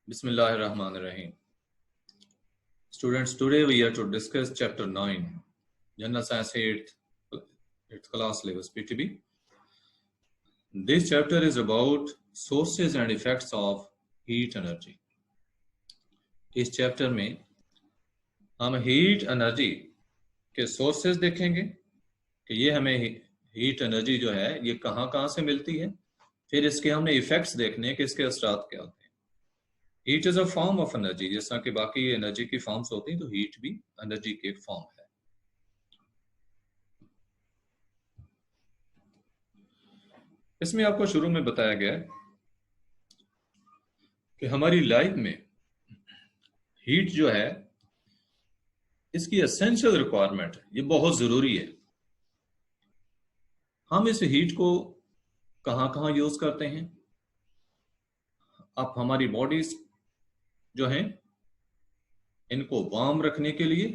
Bismillahirrahmanirrahim. Students, today we are to discuss chapter 9, General Science 8th class levels PTB. This chapter is about sources and effects of heat energy. इस chapter में हम heat energy के sources देखेंगे कि ये हमें heat energy जो है ये कहाँ से मिलती है, फिर इसके हमने इफेक्ट्स देखने कि इसके असरात क्या होते हैं। Heat is a form of energy, जैसा कि बाकी एनर्जी की फॉर्म्स होती हैं तो हीट भी एनर्जी की एक फॉर्म है। इसमें आपको शुरू में बताया गया है कि हमारी लाइफ में हीट जो है इसकी एसेंशियल रिक्वायरमेंट है, ये बहुत जरूरी है। हम इस हीट को कहाँ यूज करते हैं। आप हमारी बॉडीज जो हैं इनको वार्म रखने के लिए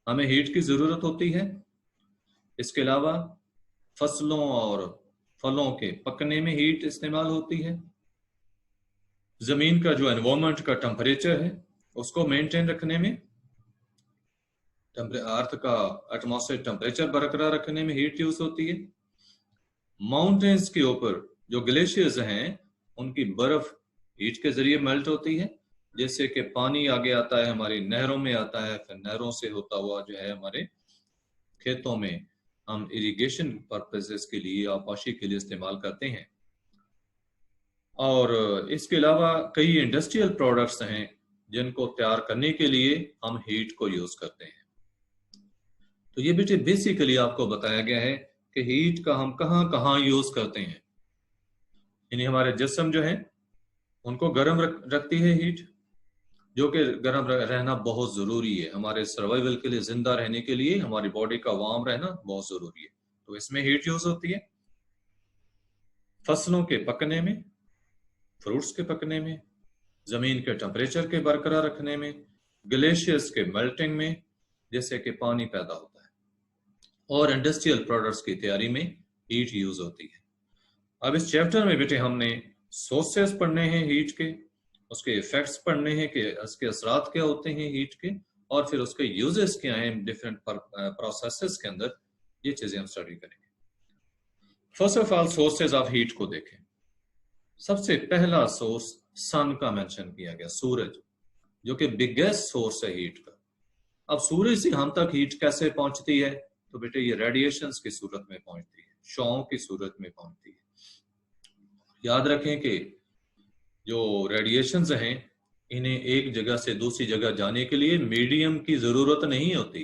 हमें हीट की जरूरत होती है। इसके अलावा फसलों और फलों के पकने में हीट इस्तेमाल होती है। जमीन का जो एनवायरमेंट का टेम्परेचर है उसको मेंटेन रखने में, अर्थ का एटमॉस्फेयर टेम्परेचर बरकरार रखने में हीट यूज होती है। माउंटेन्स के ऊपर जो ग्लेशियर्स हैं उनकी बर्फ हीट के जरिए मेल्ट होती है, जिससे कि पानी आगे आता है, हमारी नहरों में आता है, फिर नहरों से होता हुआ जो है हमारे खेतों में हम इरिगेशन पर्पसेस के लिए, आपाशी के लिए इस्तेमाल करते हैं। और इसके अलावा कई इंडस्ट्रियल प्रोडक्ट्स हैं जिनको तैयार करने के लिए हम हीट को यूज करते हैं। तो ये बेटे बेसिकली आपको बताया गया है कि हीट का हम कहाँ यूज करते हैं। यानी हमारे जिस्म जो है उनको गर्म रखती है हीट, जो कि गर्म रहना बहुत जरूरी है हमारे सर्वाइवल के लिए, जिंदा रहने के लिए हमारी बॉडी का वार्म रहना बहुत जरूरी है। तो इसमें हीट यूज होती है फसलों के पकने में, फ्रूट्स के पकने में, जमीन के टेम्परेचर के बरकरार रखने में, ग्लेशियर्स के मेल्टिंग में जैसे कि पानी पैदा होता है, और इंडस्ट्रियल प्रोडक्ट्स की तैयारी में हीट यूज होती है। अब इस चैप्टर में बेटे हमने सोर्सेस पढ़ने हैं हीट के, उसके इफेक्ट्स पढ़ने हैं कि उसके असरात क्या होते हैं हीट के, और फिर उसके यूजेस क्या हैं डिफरेंट प्रोसेसेस के अंदर, ये चीजें हम स्टडी करेंगे। First of all sources of heat को देखें। सबसे पहला सोर्स सन का मेंशन किया गया, सूरज, जो कि बिगेस्ट सोर्स है हीट का। अब सूरज से हम तक हीट कैसे पहुंचती है, तो बेटे ये रेडिएशंस की सूरत में पहुंचती है, शॉ की सूरत में पहुंचती है। याद रखें कि जो रेडिएशंस हैं इन्हें एक जगह से दूसरी जगह जाने के लिए मीडियम की जरूरत नहीं होती।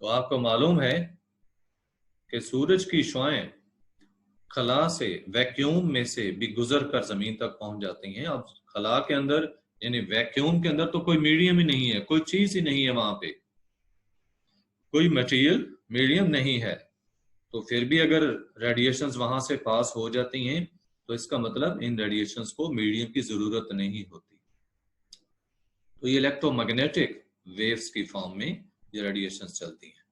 तो आपको मालूम है कि सूरज की शुआएं खला से, वैक्यूम में से भी गुजर कर जमीन तक पहुंच जाती हैं। अब खला के अंदर यानी वैक्यूम के अंदर तो कोई मीडियम ही नहीं है, कोई चीज ही नहीं है, वहां पे कोई मटेरियल मीडियम नहीं है। तो फिर भी अगर रेडिएशंस वहां से पास हो जाती हैं तो इसका मतलब इन रेडिएशंस को मीडियम की जरूरत नहीं होती। तो ये इलेक्ट्रोमैग्नेटिक वेव्स की फॉर्म में ये रेडिएशंस चलती हैं।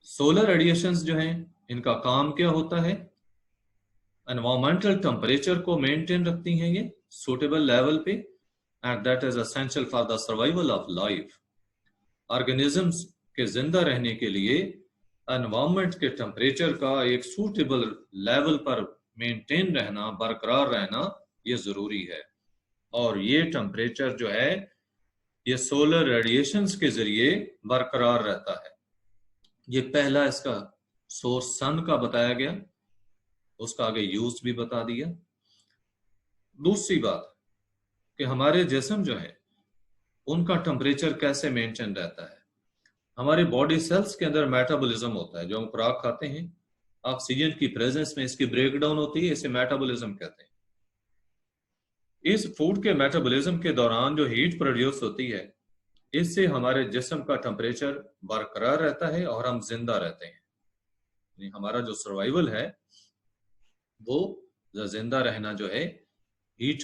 सोलर रेडिएशंस जो हैं इनका काम क्या होता है, एनवायरमेंटल टेम्परेचर को मेंटेन रखती हैं ये सूटेबल लेवल पे, and that is essential for the survival of life. Organisms के जिंदा रहने के लिए एनवायरमेंट के टेम्परेचर का एक सूटेबल लेवल पर मेंटेन रहना, बरकरार रहना, ये जरूरी है। और ये टेम्परेचर जो है ये सोलर रेडिएशंस के जरिए बरकरार रहता है। ये पहला इसका सोर्स सन का बताया गया, उसका आगे यूज भी बता दिया। दूसरी बात कि हमारे जिस्म जो है उनका टेम्परेचर कैसे मेंटेन रहता है। हमारे बॉडी सेल्स के अंदर मेटाबॉलिज्म होता है, जो हम खुराक खाते हैं ऑक्सीजन की प्रेजेंस में इसकी ब्रेकडाउन होती है, इसे मेटाबॉलिज्म कहते हैं। इस फूड के मेटाबॉलिज्म के दौरान जो हीट प्रोड्यूस होती है इससे हमारे जिस्म का टेम्परेचर बरकरार रहता है और हम जिंदा रहते हैं। हमारा जो सर्वाइवल है वो जिंदा रहना जो है हीट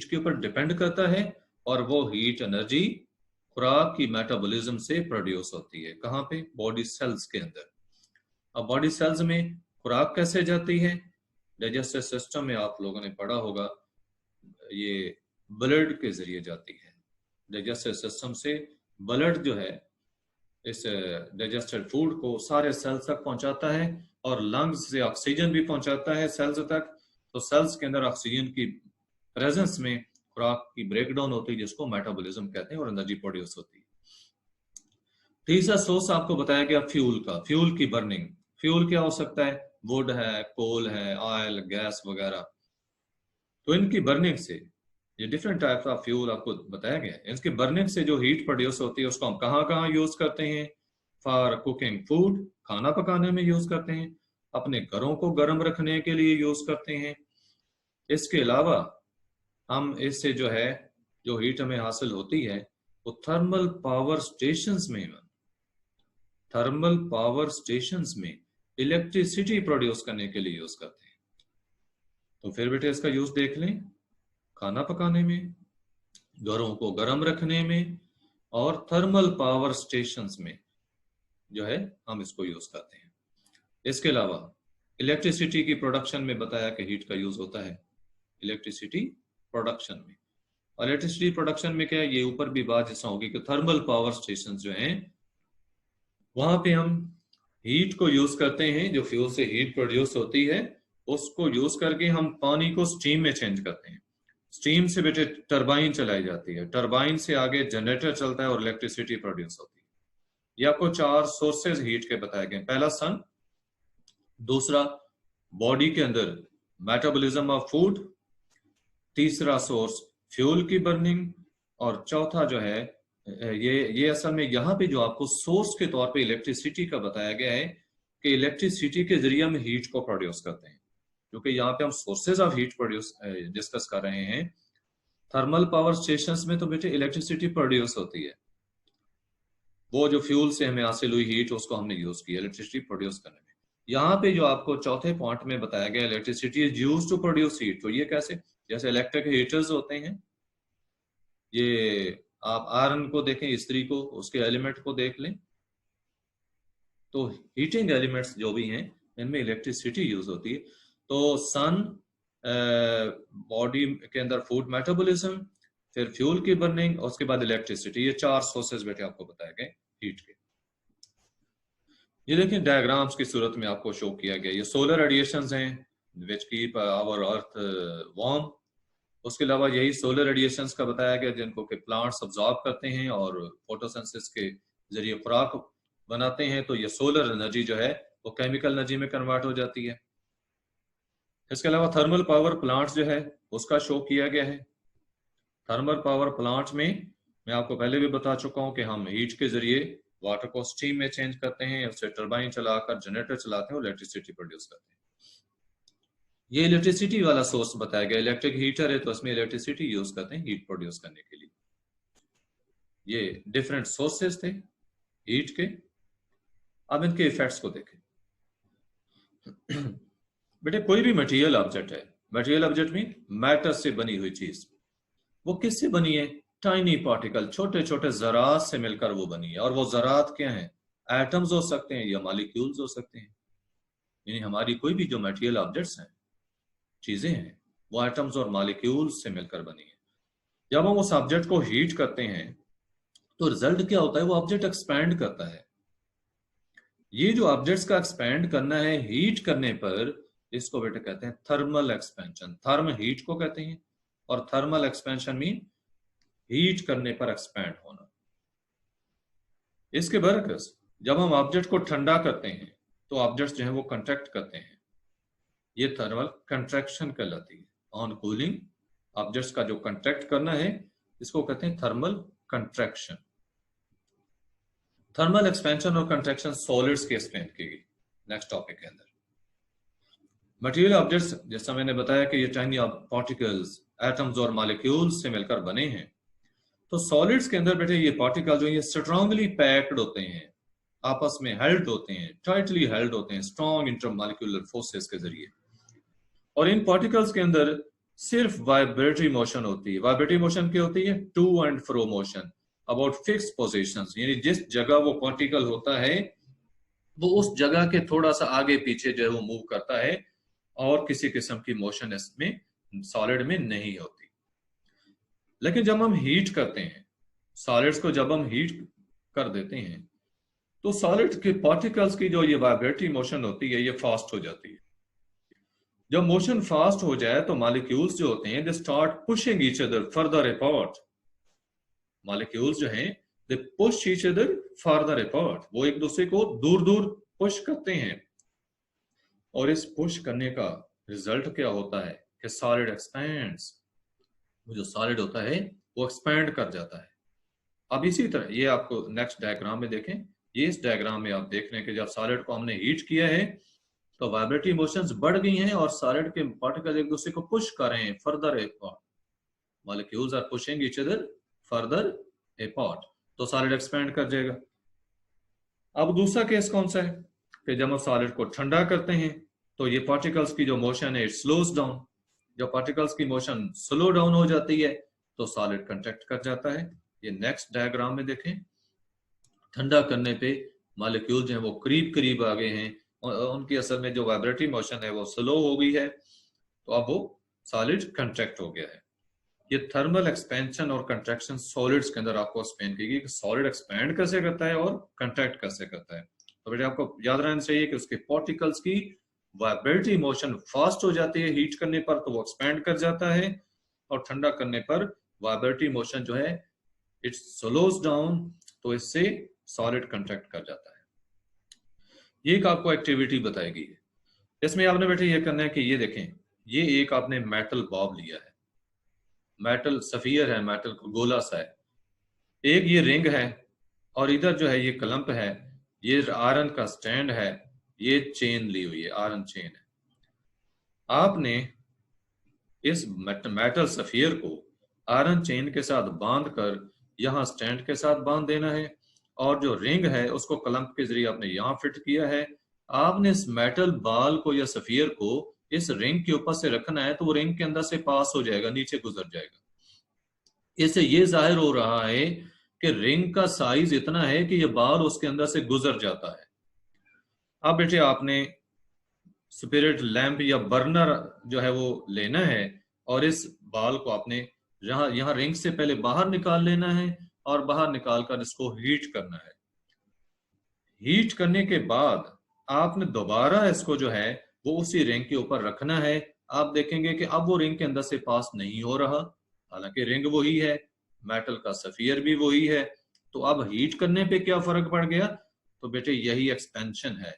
के ऊपर डिपेंड करता है, और वो हीट एनर्जी खुराक की मेटाबॉलिज्म से प्रोड्यूस होती है। कहाँ पे, बॉडी सेल्स के अंदर। अब बॉडी सेल्स में खुराक कैसे जाती है, डाइजेस्टिव सिस्टम में आप लोगों ने पढ़ा होगा ये ब्लड के जरिए जाती है। डाइजेस्टिव सिस्टम से ब्लड जो है इस डाइजेस्टेड फूड को सारे सेल्स तक पहुंचाता है और लंग्स से ऑक्सीजन भी पहुंचाता है सेल्स तक। तो सेल्स के अंदर ऑक्सीजन की प्रेजेंस में खुराक की ब्रेकडाउन होती है, जिसको मेटाबॉलिज्म कहते हैं, और एनर्जी प्रोड्यूस होती है। तीसरा सोर्स आपको बताया गया फ्यूल का, फ्यूल की बर्निंग। फ्यूल क्या हो सकता है? वुड है, कोल है, ऑयल, गैस वगैरह। तो इनकी बर्निंग से, ये डिफरेंट टाइप ऑफ फ्यूल आपको बताया गया है, इसके बर्निंग से जो हीट प्रोड्यूस होती है उसको हम कहाँ कहाँ यूज करते हैं? फॉर कुकिंग फूड, खाना पकाने में यूज करते हैं, अपने घरों को गर्म रखने के लिए यूज करते हैं। इसके अलावा हम इससे जो है जो हीट हमें हासिल होती है वो थर्मल पावर स्टेशंस में, थर्मल पावर स्टेशंस में इलेक्ट्रिसिटी प्रोड्यूस करने के लिए यूज करते हैं। तो फिर बेटे इसका यूज देख लें, खाना पकाने में, घरों को गर्म रखने में, और थर्मल पावर स्टेशंस में जो है हम इसको यूज करते हैं। इसके अलावा इलेक्ट्रिसिटी की प्रोडक्शन में बताया कि हीट का यूज होता है इलेक्ट्रिसिटी प्रोडक्शन में। और इलेक्ट्रिसिटी प्रोडक्शन में क्या है, ये ऊपर भी बात जैसा होगी कि थर्मल पावर स्टेशन जो हैं वहां पे हम हीट को यूज करते हैं, जो फ्यूल से हीट प्रोड्यूस होती है उसको यूज करके हम पानी को स्टीम में चेंज करते हैं। स्टीम से बेटे टरबाइन चलाई जाती है, टरबाइन से आगे जनरेटर चलता है और इलेक्ट्रिसिटी प्रोड्यूस होती है। ये आपको 4 सोर्सेज हीट के बताए गए। पहला सन, दूसरा बॉडी के अंदर मेटाबॉलिज्म ऑफ फूड, तीसरा सोर्स फ्यूल की बर्निंग, और चौथा जो है ये असल में यहाँ पे जो आपको सोर्स के तौर पे इलेक्ट्रिसिटी का बताया गया है कि इलेक्ट्रिसिटी के जरिए हम हीट को प्रोड्यूस करते हैं, क्योंकि यहाँ पे हम sources of heat produce discuss कर रहे हैं। थर्मल पावर स्टेशंस में तो बेटे इलेक्ट्रिसिटी प्रोड्यूस होती है, वो जो फ्यूल से हमें हासिल हुई हीट उसको हमने यूज किया इलेक्ट्रिसिटी प्रोड्यूस करने में। यहाँ पे जो आपको चौथे पॉइंट में बताया गया electricity is used to produce heat, तो ये कैसे? जैसे इलेक्ट्रिक हीटर्स होते हैं, ये आप आयरन को देखें, इस्त्री को, उसके एलिमेंट को देख लें, तो हीटिंग एलिमेंट्स जो भी हैं इनमें इलेक्ट्रिसिटी यूज होती है। तो सन, बॉडी के अंदर फूड मेटाबॉलिज्म, फिर फ्यूल की बर्निंग, और उसके बाद इलेक्ट्रिसिटी, ये 4 सोर्सेज बेटे आपको बताए गए हीट के। ये देखिए डायग्राम्स की सूरत में आपको शो किया गया, ये सोलर रेडिएशंस हैं which keep our earth warm. उसके अलावा यही सोलर रेडिएशंस का बताया गया जिनको कि प्लांट्स अब्जॉर्ब करते हैं और फोटोसिंथेसिस के जरिए खुराक बनाते हैं। तो ये सोलर एनर्जी जो है वो केमिकल एनर्जी में कन्वर्ट हो जाती है। इसके अलावा थर्मल पावर प्लांट्स जो है उसका शो किया गया है। थर्मल पावर प्लांट्स में मैं आपको पहले भी बता चुका हूं कि हम हीट के जरिए वाटर को स्टीम में चेंज करते हैं, उससे टरबाइन चलाकर जनरेटर चलाते हैं और इलेक्ट्रिसिटी प्रोड्यूस करते हैं। ये इलेक्ट्रिसिटी वाला सोर्स बताया गया, इलेक्ट्रिक हीटर है तो उसमें इलेक्ट्रिसिटी यूज करते हैं हीट प्रोड्यूस करने के लिए। ये डिफरेंट सोर्सेस थे हीट के। अब इनके इफेक्ट्स को देखें। बेटे कोई भी मटेरियल ऑब्जेक्ट है, मटेरियल ऑब्जेक्ट में मैटर से बनी हुई चीज, वो किससे बनी है? टाइनी पार्टिकल, छोटे छोटे जरात से मिलकर वो बनी है। और वो जरात क्या है? एटम्स हो सकते हैं या मॉलिक्यूल्स हो सकते हैं। यानी हमारी कोई भी जो मटेरियल ऑब्जेक्ट्स हैं, चीजें हैं, वो एटम्स और मॉलिक्यूल्स से मिलकर बनी है। जब हम उस ऑब्जेक्ट को हीट करते हैं तो रिजल्ट क्या होता है? वो ऑब्जेक्ट एक्सपैंड करता है। ये जो ऑब्जेक्ट्स का एक्सपैंड करना है हीट करने पर, इसको बेटे कहते हैं थर्मल एक्सपेंशन। थर्म हीट को कहते हैं और थर्मल एक्सपेंशन मीन हीट करने पर एक्सपैंड होना। इसके बरक्स जब हम ऑब्जेक्ट को ठंडा करते हैं तो ऑब्जेक्ट्स जो है वो कंट्रैक्ट करते हैं, ये थर्मल कंट्रैक्शन कहलाती है। ऑन कूलिंग ऑब्जेक्ट्स का जो कंट्रैक्ट करना है इसको कहते हैं थर्मल कंट्रैक्शन। थर्मल एक्सपेंशन और कंट्रैक्शन सॉलिड्स के एक्सप्लेन की गई नेक्स्ट टॉपिक के अंदर। मटेरियल ऑब्जेक्ट्स जैसा मैंने बताया कि ये टाइनी पार्टिकल्स एटम्स और मॉलिक्यूल्स से मिलकर बने हैं। तो सॉलिड्स के अंदर बेटे ये पार्टिकल जो ये स्ट्रांगली पैक्ड होते हैं, आपस में हेल्ड होते हैं, टाइटली हेल्ड होते हैं स्ट्रॉन्ग इंटरमॉलिक्यूलर फोर्सेस के जरिए। और इन पार्टिकल्स के अंदर सिर्फ वाइब्रेटरी मोशन होती है। वाइब्रेटरी मोशन क्या होती है? To and fro motion about fix positions, यानी जिस जगह वो पार्टिकल होता है वो उस जगह के थोड़ा सा आगे पीछे जो है वो मूव करता है, और किसी किस्म की मोशन इसमें सॉलिड में नहीं होती। लेकिन जब हम हीट करते हैं सॉलिड्स को, जब हम हीट कर देते हैं तो सॉलिड के पार्टिकल्स की जो ये वाइब्रेटरी मोशन होती है ये फास्ट हो जाती है। जब मोशन फास्ट हो जाए तो मॉलिक्यूल्स जो होते हैं they start pushing each other further apart. Molecules जो हैं they push each other further apart, वो एक दूसरे को दूर दूर पुश करते हैं। और इस पुश करने का रिजल्ट क्या होता है कि सॉलिड एक्सपैंड्स, वो जो सॉलिड होता है वो एक्सपैंड कर जाता है। अब इसी तरह ये आपको नेक्स्ट डायग्राम में देखें, ये इस डायग्राम में आप देख रहे हैं कि जब सॉलिड को हमने हीट किया है तो वाइब्रेटरी मोशंस बढ़ गई हैं और सॉलिड के पार्टिकल एक दूसरे को पुश कर रहे हैं further apart. Molecules are pushing each other further apart, तो सॉलिड एक्सपैंड कर जाएगा। अब दूसरा केस कौन सा है कि जब हम सॉलिड को ठंडा करते हैं तो ये पार्टिकल्स की जो मोशन है इट स्लोज डाउन। जब पार्टिकल्स की मोशन स्लो डाउन हो जाती है तो सॉलिड कंट्रैक्ट कर जाता है। ये नेक्स्ट डायग्राम में देखें, ठंडा करने पे मॉलिक्यूल जो है वो करीब करीब आ गए हैं, उनकी असल में जो वाइब्रेटरी मोशन है वो स्लो हो गई है, तो अब वो सॉलिड कंट्रैक्ट हो गया है। ये थर्मल एक्सपेंशन और कंट्रैक्शन सॉलिड्स के अंदर आपको एक्सप्लेन की गई कि सॉलिड एक्सपैंड कैसे करता है और कंट्रैक्ट कैसे करता है। तो बेटे आपको याद रहना चाहिए कि उसके पार्टिकल्स की वाइब्रेटरी मोशन फास्ट हो जाती है हीट करने पर तो वो एक्सपैंड कर जाता है, और ठंडा करने पर वाइब्रेटरी मोशन जो है इट स्लोज डाउन, तो इससे सॉलिड कंट्रैक्ट कर जाता है। ये एक आपको एक्टिविटी बताई गई है। इसमें आपने बेटे ये करना है कि ये देखें, ये एक आपने मेटल बॉब लिया है, मेटल सफियर है, मेटल गोला सा है, एक ये रिंग है और इधर जो है ये क्लम्प है, ये आयरन का स्टैंड है, ये चेन ली हुई है, आयरन चेन है। आपने इस मेटल सफियर को आयरन चेन के साथ बांध कर यहां स्टैंड के साथ बांध देना है, और जो रिंग है उसको क्लम्प के जरिए आपने यहां फिट किया है। आपने इस मेटल बाल को या सफियर को इस रिंग के ऊपर से रखना है तो वो रिंग के अंदर से पास हो जाएगा, नीचे गुजर जाएगा। इससे ये जाहिर हो रहा है कि रिंग का साइज इतना है कि ये बाल उसके अंदर से गुजर जाता है। अब बेटे आपने स्पिरिट लैंप या बर्नर जो है वो लेना है और इस बाल को आपने यहाँ रिंग से पहले बाहर निकाल लेना है और बाहर निकालकर इसको हीट करना है। हीट करने के बाद आपने दोबारा इसको जो है वो उसी रिंग के ऊपर रखना है। आप देखेंगे कि अब वो रिंग के अंदर से पास नहीं हो रहा, हालांकि रिंग वही है, मेटल का सफियर भी वही है। तो अब हीट करने पे क्या फर्क पड़ गया? तो बेटे यही एक्सपेंशन है।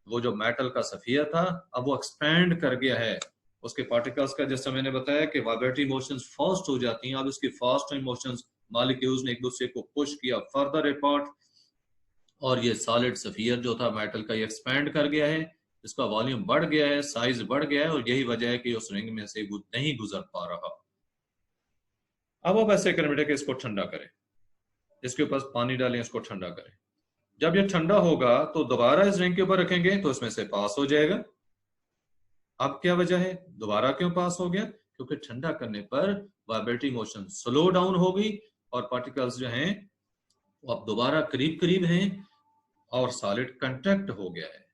वो जो मेटल का सफियर था अब वो एक्सपैंड कर गया है, उसके पार्टिकल्स का, जैसा मैंने बताया कि वाइब्रेटरी मोशंस फास्ट हो जाती हैं। अब इसकी फास्ट मोशंस मॉलिक्यूल्स ने एक दूसरे को पुश किया फर्दर अपार्ट, और ये सॉलिड सफियर जो था मेटल का ये एक्सपैंड कर गया है, इसका वॉल्यूम बढ़ गया है, साइज बढ़ गया है, और यही वजह है कि उस रिंग में से नहीं गुजर पा रहा। अब आप ऐसे करें बेटे कि इसको ठंडा करें, इसके ऊपर पानी डालें, इसको ठंडा करें। जब ये ठंडा होगा तो दोबारा इस रिंग के ऊपर रखेंगे तो इसमें से पास हो जाएगा। अब क्या वजह है, दोबारा क्यों पास हो गया? क्योंकि ठंडा करने पर वाइब्रेटरी मोशन स्लो डाउन हो गई और पार्टिकल्स जो हैं वो अब दोबारा करीब करीब हैं और सॉलिड कंट्रैक्ट हो गया है।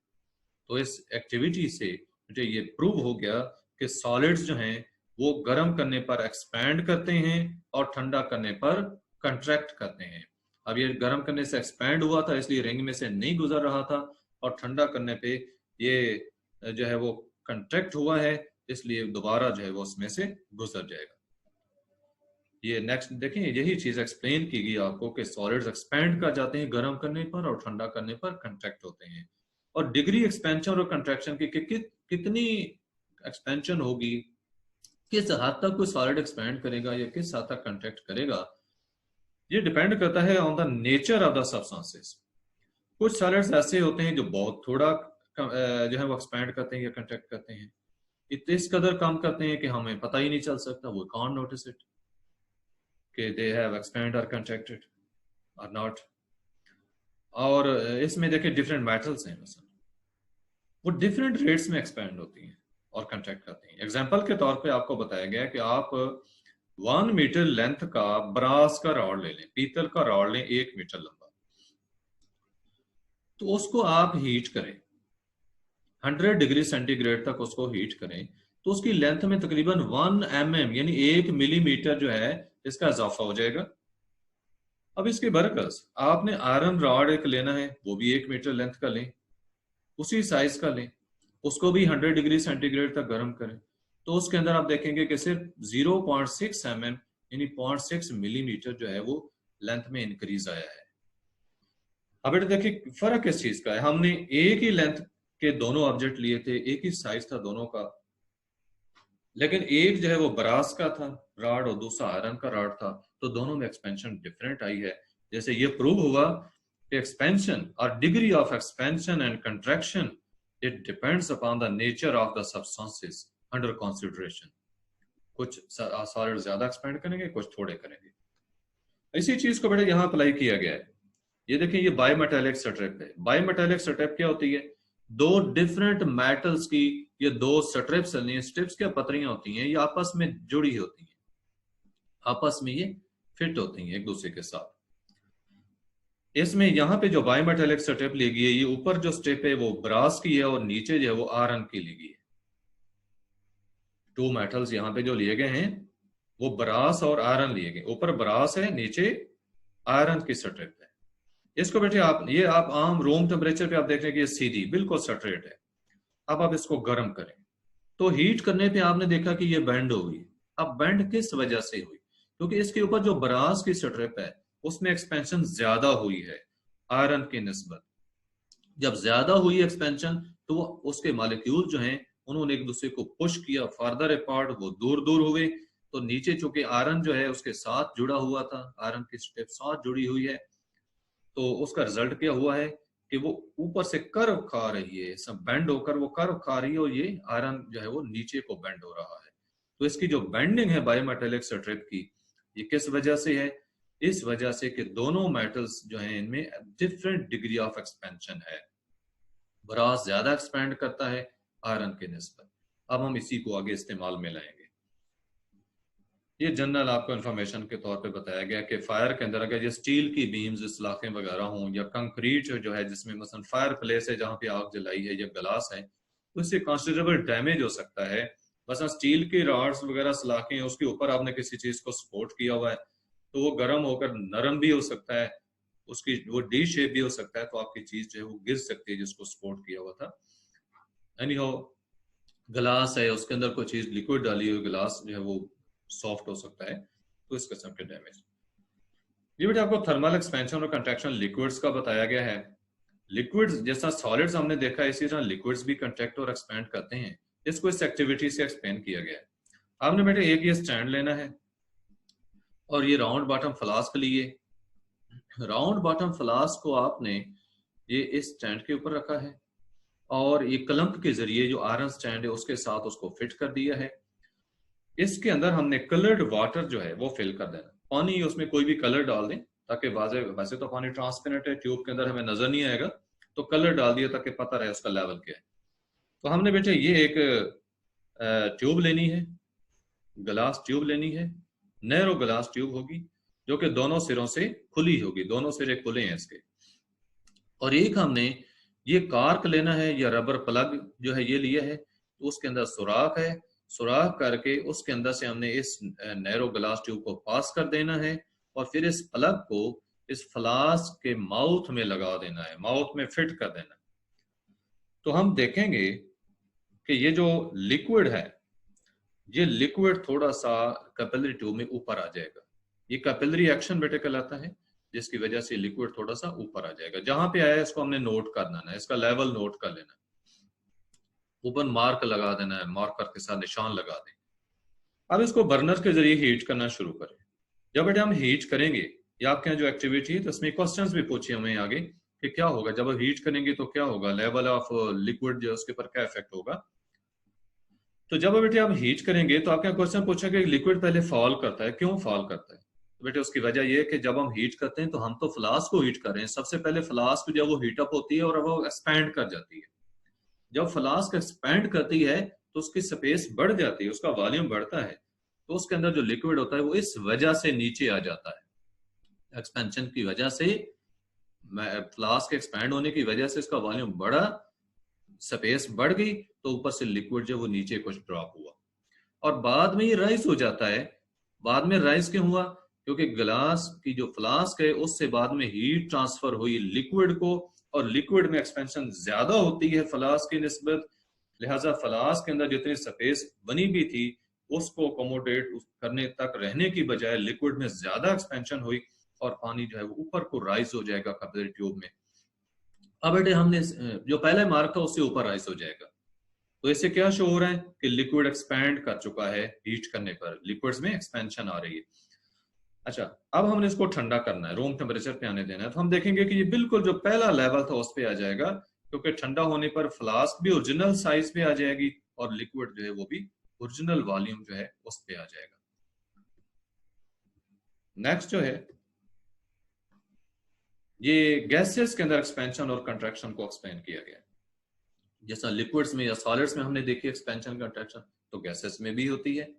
तो इस एक्टिविटी से मुझे ये प्रूव हो गया कि सॉलिड्स जो हैं वो गर्म करने पर एक्सपैंड करते हैं और ठंडा करने पर कंट्रैक्ट करते हैं। अब ये गर्म करने से एक्सपैंड हुआ था इसलिए रिंग में से नहीं गुजर रहा था, और ठंडा करने पे ये जो है वो कंट्रैक्ट हुआ है, इसलिए दोबारा जो है वो उसमें से गुजर जाएगा। ये नेक्स्ट देखें, यही चीज एक्सप्लेन की गई आपको कि सॉलिड्स एक्सपैंड कर जाते हैं गर्म करने पर और ठंडा करने पर कंट्रैक्ट होते हैं। और डिग्री एक्सपेंशन और कंट्रैक्शन की कितनी एक्सपेंशन होगी, किस हद तक कोई सॉलिड एक्सपैंड करेगा या किस हद तक कंट्रैक्ट करेगा, ये डिपेंड करता है on the nature of the substances. कुछ सॉलिड्स ऐसे होते हैं जो बहुत थोड़ा जो है वो एक्सपैंड करते हैं या कंट्रैक्ट करते हैं, इस कदर कम करते हैं कि हमें पता ही नहीं चल सकता, वो कांट नोटिस इट कि दे हैव एक्सपैंड और कंट्रैक्टेड और नॉट। और इसमें देखिए डिफरेंट मेटल्स हैं, मसलन वो डिफरेंट रेट्स में एक्सपैंड होती हैं और कंट्रैक्ट करती हैं। एग्जांपल के तौर पे आपको बताया गया कि आप 1 मीटर लेंथ का ब्रास का रॉड ले लें, पीतल का रॉड लें 1 मीटर लंबा, तो उसको आप हीट करें 100 डिग्री सेंटीग्रेड तक, उसको हीट करें तो उसकी लेंथ में तकरीबन 1 mm यानी 1 मिलीमीटर जो है इसका इजाफा हो जाएगा। अब इसके बरकस आपने आयरन रॉड एक लेना है, वो भी 1 मीटर लेंथ का लें, उसी साइज का लें, उसको भी 100 डिग्री सेंटीग्रेड तक गर्म करें, तो उसके अंदर आप देखेंगे कि सिर्फ 0.6 mm यानी 0.6 मिलीमीटर जो है वो लेंथ में इंक्रीज आया है। अब बेटा देखिए फर्क किस चीज का है, हमने एक ही लेंथ के दोनों ऑब्जेक्ट लिए थे, एक ही साइज था दोनों का, लेकिन एक जो है वो ब्रास का था रॉड और दूसरा आयरन का रॉड था, तो दोनों में एक्सपेंशन डिफरेंट आई है। जैसे ये प्रूव हुआ कि एक्सपेंशन और degree of expansion and contraction it depends upon the nature of the substances under consideration. कुछ सॉलिड ज्यादा एक्सपेंड करेंगे, कुछ थोड़े करेंगे। इसी चीज को बेटा यहाँ अप्लाई किया गया है। ये देखिए ये बायमेटालिक स्ट्रिप है। बायमेटालिक स्ट्रिप क्या होती है, दो डिफरेंट मेटल्स की ये दो स्ट्रिप्स स्ट्रिप्स क्या पतरियां होती हैं, ये आपस में जुड़ी होती हैं, आपस में ये फिट होती हैं एक दूसरे के साथ। इसमें यहाँ पे जो बायमेटालिक स्ट्रिप ली गई है, ये ऊपर जो स्ट्रिप है वो ब्रास की है और नीचे जो है वो आयरन की ली गई है। टू मेटल्स यहाँ पे जो लिए गए हैं वो ब्रास और आयरन लिए गए, ऊपर ब्रास है नीचे आयरन की स्ट्रिप है। इसको बेटे आप आम रूम टेम्परेचर पे आप देख रहे हैं कि ये सीधी बिल्कुल स्ट्रेट है। अब आप इसको गर्म करें तो हीट करने पे आपने देखा कि ये बेंड हो गई। अब बेंड किस वजह से हुई, क्योंकि इसके ऊपर जो ब्रास की स्ट्रिप है उसमें एक्सपेंशन ज्यादा हुई है आयरन की निस्बत। जब ज्यादा हुई एक्सपेंशन तो उसके मॉलिक्यूल जो हैं उन्होंने एक दूसरे को पुश किया फर्दर अपार्ट, वो दूर दूर हुए। तो नीचे चूंकि आयरन जो है उसके साथ जुड़ा हुआ था, आयरन की स्ट्रिप साथ जुड़ी हुई है, तो उसका रिजल्ट क्या हुआ है कि वो ऊपर से कर्व खा रही है, सब बेंड होकर वो कर्व खा रही है और ये आयरन जो है वो नीचे को बेंड हो रहा है। तो इसकी जो बेंडिंग है बायोमेटालिक स्ट्रिप की, ये किस वजह से है, इस वजह से कि दोनों मेटल्स जो हैं इनमें डिफरेंट डिग्री ऑफ एक्सपेंशन है। ब्रास ज्यादा एक्सपेंड करता है आयरन के निस्बत। अब हम इसी को आगे इस्तेमाल में लाएंगे। ये जनरल आपको इन्फॉर्मेशन के तौर पे बताया गया कि फायर के अंदर अगर ये स्टील की बीम्स इस्लाखें वगैरह हों या कंक्रीट जो है जिसमें मसलन फायर प्लेस है जहाँ पे आग जलाई है या ग्लास है, तो इससे कंसिडरेबल डैमेज हो सकता है। मसलन स्टील की रॉड्स वगैरह सलाखें उसके ऊपर आपने किसी चीज को सपोर्ट किया हुआ है तो वो गर्म होकर नरम भी हो सकता है, उसकी वो डी शेप भी हो सकता है, तो आपकी चीज जो है वो गिर सकती है जिसको सपोर्ट किया हुआ था। एनी हो ग्लास है उसके अंदर कोई चीज लिक्विड डाली हुई, ग्लास जो है वो सॉफ्ट हो सकता है, तो इस किस्म के डैमेज। ये बेटा आपको थर्मल एक्सपेंशन और कंट्रैक्शन लिक्विड्स का बताया गया है। लिक्विड्स जैसा सॉलिड्स हमने देखा है इसी तरह लिक्विड्स भी कंट्रैक्ट और एक्सपेंड करते हैं। इसको इस एक्टिविटी से एक्सप्लेन किया गया है। आपने बेटे एक ये स्टैंड लेना है और ये राउंड बॉटम फ्लास्क लिए। राउंड बॉटम फ्लास्क को आपने ये इस स्टैंड के ऊपर रखा है और ये क्लंप के जरिए जो आयरन स्टैंड है उसके साथ उसको फिट कर दिया है। इसके अंदर हमने कलर्ड वाटर जो है वो फिल कर देना, पानी उसमें कोई भी कलर डाल दें ताकि वैसे तो पानी ट्रांसपेरेंट है, ट्यूब के अंदर हमें नजर नहीं आएगा, तो कलर डाल दिया ताकि पता रहे उसका लेवल क्या है। तो हमने बेटे ये एक ट्यूब लेनी है, ग्लास ट्यूब लेनी है, नैरो ग्लास ट्यूब होगी जो कि दोनों सिरों से खुली होगी, दोनों सिरे खुले हैं इसके। और एक हमने ये कार्क लेना है या रबर प्लग जो है ये लिया है, तो उसके अंदर सुराख है, सुराख करके उसके अंदर से हमने इस नैरो ग्लास ट्यूब को पास कर देना है और फिर इस प्लग को इस फ्लास्क के माउथ में लगा देना है, माउथ में फिट कर देना है। तो हम देखेंगे कि ये जो लिक्विड है ये लिक्विड थोड़ा सा कैपिलरी ट्यूब में ऊपर आ जाएगा। ये कैपिलरी एक्शन बेटे कहलाता है, जिसकी वजह से लिक्विड थोड़ा सा ऊपर आ जाएगा। जहां पे आया इसको हमने नोट करना है, इसका लेवल नोट कर लेना है, ऊपर मार्क लगा देना है, मार्कर के साथ निशान लगा दें। अब इसको बर्नर के जरिए हीट करना शुरू करें। जब बेटे हम हीट करेंगे या आपके यहाँ जो एक्टिविटी है तो इसमें क्वेश्चंस भी पूछे हमें आगे कि क्या होगा जब हम हीट करेंगे, तो क्या होगा लेवल ऑफ लिक्विड जो उसके ऊपर क्या इफेक्ट होगा। तो जब बेटे आप हीट करेंगे तो आपके क्वेश्चन पूछेंगे लिक्विड पहले फॉल करता है, क्यों फॉल करता है। तो बेटे उसकी वजह यह है कि जब हम हीट करते हैं तो हम तो फ्लास्क को हीट कर रहे हैं, सबसे पहले फ्लास्क जब वो हीटअप होती है और वो एक्सपैंड कर जाती है। जब फ्लास्क एक्सपैंड करती है तो उसकी स्पेस बढ़ जाती है, उसका वॉल्यूम बढ़ता है, तो उसके अंदर जो लिक्विड होता है वो इस वजह से नीचे आ जाता है। एक्सपेंशन की वजह से, फ्लास्क एक्सपैंड होने की वजह से इसका वॉल्यूम बढ़ा, स्पेस बढ़ गई, तो ऊपर से लिक्विड जो वो नीचे कुछ ड्रॉप हुआ और बाद में ये राइज हो जाता है। बाद में राइज क्यों हुआ? क्योंकि ग्लास की जो फ्लास्क है उससे बाद में हीट ट्रांसफर हुई लिक्विड को, और लिक्विड में एक्सपेंशन ज्यादा होती है फ्लास्क की निस्बत, लिहाजा फ्लास्क के अंदर जितनी स्पेस बनी भी थी उसको अकोमोडेट करने तक रहने की बजाय लिक्विड में ज्यादा एक्सपेंशन हुई और पानी जो है वो ऊपर को राइज हो जाएगा कैपिलरी ट्यूब में। अब बेटे हमने जो पहले मार्क था उससे ऊपर राइज हो जाएगा, तो इससे क्या शो हो रहा है कि लिक्विड एक्सपैंड कर चुका है, हीट करने पर लिक्विड्स में एक्सपेंशन आ रही है। अच्छा, अब हमने इसको ठंडा करना है, रूम टेम्परेचर पे आने देना है, तो हम देखेंगे कि ये बिल्कुल जो पहला लेवल था उस पे आ जाएगा, क्योंकि ठंडा होने पर फ्लास्क भी ओरिजिनल साइज पे आ जाएगी और लिक्विड जो है वो भी ओरिजिनल वॉल्यूम जो है उस पे आ जाएगा। नेक्स्ट जो है ये गैसेस के अंदर एक्सपेंशन और कंट्रैक्शन को एक्सप्लेन किया गया, जैसा लिक्विड्स में या सॉलिड्स में हमने देखी एक्सपेंशन कंट्रैक्शन, तो गैसेस में भी होती है।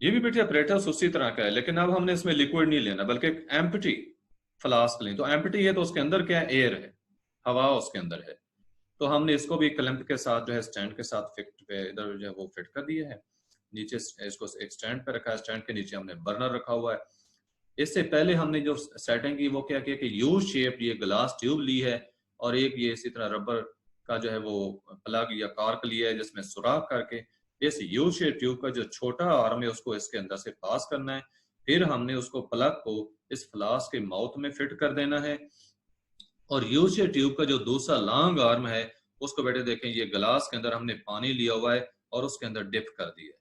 ये भी बेटे अपरेटस उसी तरह का है, लेकिन अब हमने इसमें लिक्विड नहीं लेना बल्कि एम्प्टी फ्लास्क लें। तो एम्प्टी है तो उसके अंदर क्या है? एयर है, हवा उसके अंदर है। तो हमने इसको भी क्लैंप के साथ जो है स्टैंड के साथ फिट पे इधर जो है वो फिट कर दिया है, नीचे इसको एक स्टैंड पे रखा है, स्टैंड के नीचे हमने बर्नर रखा हुआ है। इससे पहले हमने जो सेटिंग की वो क्या किया कि यू शेप ये ग्लास ट्यूब ली है और एक ये इसी तरह रबर का जो है वो प्लग या कार्क लिया है जिसमें सुराख करके इस यू शेप ट्यूब का जो छोटा आर्म है उसको इसके अंदर से पास करना है। फिर हमने उसको प्लग को इस फ्लास्क के माउथ में फिट कर देना है और यू शेप ट्यूब का जो दूसरा लॉन्ग आर्म है उसको बेटे देखें ये ग्लास के अंदर हमने पानी लिया हुआ है और उसके अंदर डिप कर दिया है।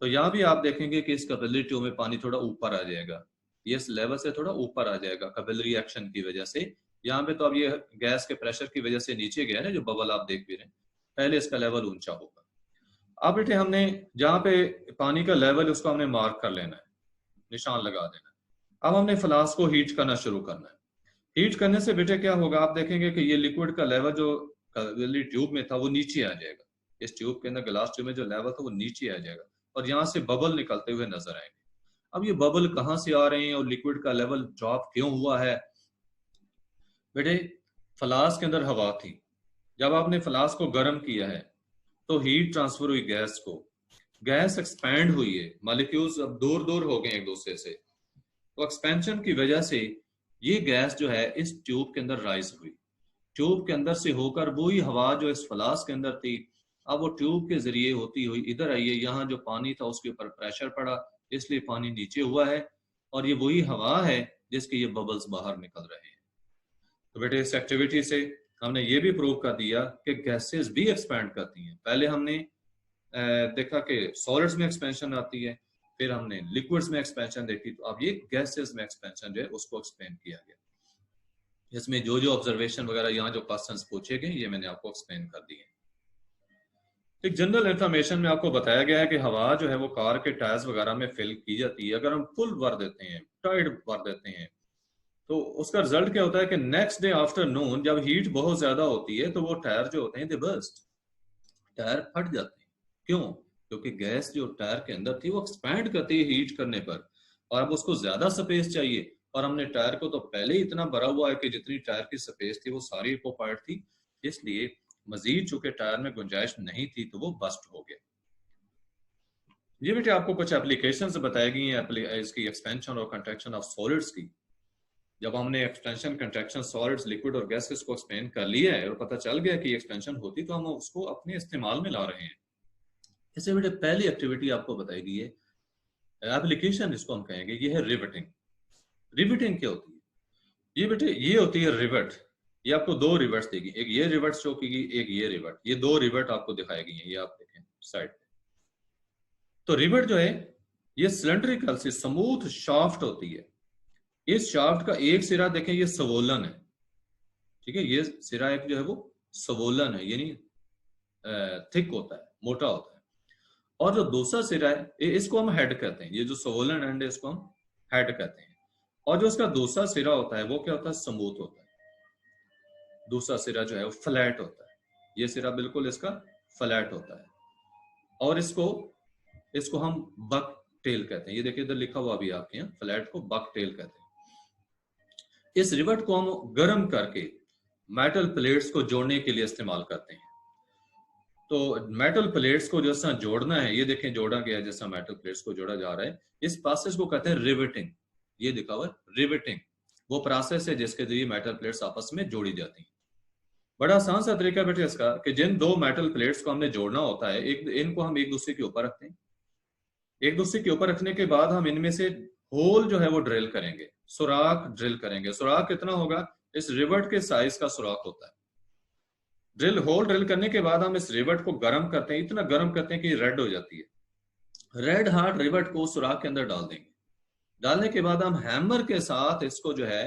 तो यहाँ भी आप देखेंगे कि इस कैपिलरी ट्यूब में पानी थोड़ा ऊपर आ जाएगा, ये इस लेवल से थोड़ा ऊपर आ जाएगा कैपिलरी एक्शन की वजह से। यहाँ पे तो अब ये गैस के प्रेशर की वजह से नीचे गया ना, जो बबल आप देख भी रहे हैं, पहले इसका लेवल ऊंचा होगा। अब बेटे हमने जहाँ पे पानी का लेवल उसको हमने मार्क कर लेना है, निशान लगा देना है। अब हमने फ्लास्क को हीट करना शुरू करना है। हीट करने से बेटे क्या होगा, आप देखेंगे कि ये लिक्विड का लेवल जो कैपिलरी ट्यूब में था वो नीचे आ जाएगा, इस ट्यूब के अंदर ग्लास ट्यूब में जो लेवल था वो नीचे आ जाएगा और यहाँ से बबल निकलते हुए नजर आएंगे। अब ये बबल कहाँ से आ रहे हैं और लिक्विड का लेवल ड्रॉप क्यों हुआ है? बेटे फ्लास्क के अंदर हवा थी, जब आपने फ्लास्क को गर्म किया है तो हीट ट्रांसफर हुई गैस को, गैस एक्सपैंड हुई है, मॉलिक्यूल्स अब दूर दूर हो गए एक दूसरे से, तो एक्सपेंशन की वजह से ये गैस जो है इस ट्यूब के अंदर राइज हुई, ट्यूब के अंदर से होकर वही हवा जो इस फ्लास्क के अंदर थी अब वो ट्यूब के जरिए होती हुई इधर आई है, यहाँ जो पानी था उसके ऊपर प्रेशर पड़ा इसलिए पानी नीचे हुआ है और ये वही हवा है जिसके ये बबल्स बाहर निकल रहे हैं। तो बेटे इस एक्टिविटी से हमने ये भी प्रूव कर दिया कि गैसेस भी एक्सपैंड करती हैं। पहले हमने देखा कि सॉलिड्स में एक्सपेंशन आती है, फिर हमने लिक्विड्स में एक्सपेंशन देखी, तो अब ये गैसेस में एक्सपेंशन जो है उसको एक्सप्लेन किया गया। इसमें जो जो ऑब्जर्वेशन वगैरह यहाँ जो क्वेश्चंस पूछे गए ये मैंने आपको एक्सप्लेन कर दिए। एक जनरल इंफॉर्मेशन में आपको बताया गया है कि हवा जो है वो कार के टायर्स वगैरह में फिल की जाती है। अगर हम फुल भर देते हैं, टाइट भर देते हैं, तो उसका रिजल्ट क्या होता है कि नेक्स्ट डे आफ्टरनून जब हीट बहुत ज्यादा होती है तो वो टायर जो होते हैं दे बर्स्ट, टायर फट जाते हैं। क्यों? क्योंकि गैस जो टायर के अंदर थी वो एक्सपैंड करती है हीट करने पर और अब उसको ज्यादा स्पेस चाहिए और हमने टायर को तो पहले ही इतना भरा हुआ है कि जितनी टायर की स्पेस थी वो सारी ऑक्युपाइड थी, इसलिए मजीद चूंकि टायर में गुंजाइश नहीं थी तो वो बस्ट हो गया। ये बेटे आपको कुछ एप्लीकेशंस बताई गई हैं इसकी एक्सपेंशन और कंट्रैक्शन ऑफ सॉलिड्स की। जब हमने एक्सपेंशन कंट्रैक्शन सॉलिड्स लिक्विड और गैसेस को एक्सप्लेन कर लिया है और पता चल गया कि एक्सपेंशन होती तो हम उसको अपने इस्तेमाल में ला रहे हैं। इससे बेटे पहली एक्टिविटी आपको बताई गई है, एप्लीकेशन इसको हम कहेंगे, ये है रिवेटिंग। रिवेटिंग क्या होती है? ये बेटे ये होती है रिवेट। ये आपको दो रिवर्ट्स देगी, एक ये रिवर्ट शो की, एक ये रिवर्ट, ये दो रिवर्ट आपको दिखाई गई है, ये आप देखें साइड पे। तो रिवर्ट जो है ये सिलेंड्रिकल से स्मूथ शाफ्ट होती है। इस शाफ्ट का एक सिरा देखें ये स्वोलन है, ठीक है, ये सिरा एक जो है वो स्वोलन है यानी थिक होता है, मोटा होता है, और जो दूसरा सिरा है इसको हम हेड कहते हैं, ये जो स्वोलन एंड है इसको हम हेड कहते हैं, और जो उसका दूसरा सिरा होता है वो क्या होता है? स्मूथ होता है। दूसरा सिरा जो है वो फ्लैट होता है, ये सिरा बिल्कुल इसका फ्लैट होता है और इसको हम बक टेल कहते हैं। ये देखिए इधर लिखा हुआ भी आपके यहाँ, फ्लैट को बक टेल कहते हैं। इस रिवेट को हम गर्म करके मेटल प्लेट्स को जोड़ने के लिए इस्तेमाल करते हैं। तो मेटल प्लेट्स को जैसा जोड़ना है, ये देखें जोड़ा गया जैसा मेटल प्लेट्स को जोड़ा जा रहा है, इस प्रोसेस को कहते हैं रिवेटिंग। ये दिखा हुआ रिवेटिंग, वो प्रोसेस है जिसके जरिए मेटल प्लेट्स आपस में जोड़ी जाती हैं। बड़ा आसान सा तरीका बेटे इसका कि जिन दो मेटल प्लेट्स को हमने जोड़ना होता है, एक इनको हम एक दूसरे के ऊपर रखते हैं। एक दूसरे के ऊपर रखने के बाद हम इनमें से होल जो है वो ड्रिल करेंगे, सुराख ड्रिल करेंगे। सुराख कितना होगा, इस रिवेट के साइज का सुराख होता है। होल ड्रिल करने के बाद हम इस रिवेट को गर्म करते हैं, इतना गर्म करते हैं कि रेड हो जाती है। रेड हार्ट रिवेट को सुराख के अंदर डाल देंगे। डालने के बाद हम हैमर के साथ इसको जो है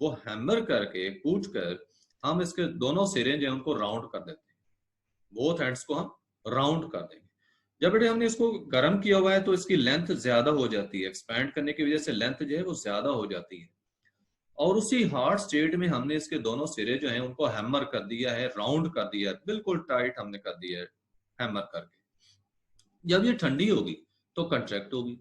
वो हैमर करके कूट कर हम इसके दोनों सिरे जो है उनको राउंड कर देते हैं। बोथ एंड्स को हम राउंड कर देंगे। जब बेटे हमने इसको गर्म किया हुआ है तो इसकी लेंथ ज्यादा हो जाती है, एक्सपैंड करने की वजह से लेंथ जो है वो ज्यादा हो जाती है। और उसी हार्ड स्टेट में हमने इसके दोनों सिरे जो हैं उनको हैमर कर दिया है, राउंड कर दिया है, बिल्कुल टाइट हमने कर दिया है हैमर करके। जब ये ठंडी होगी तो कंट्रैक्ट होगी।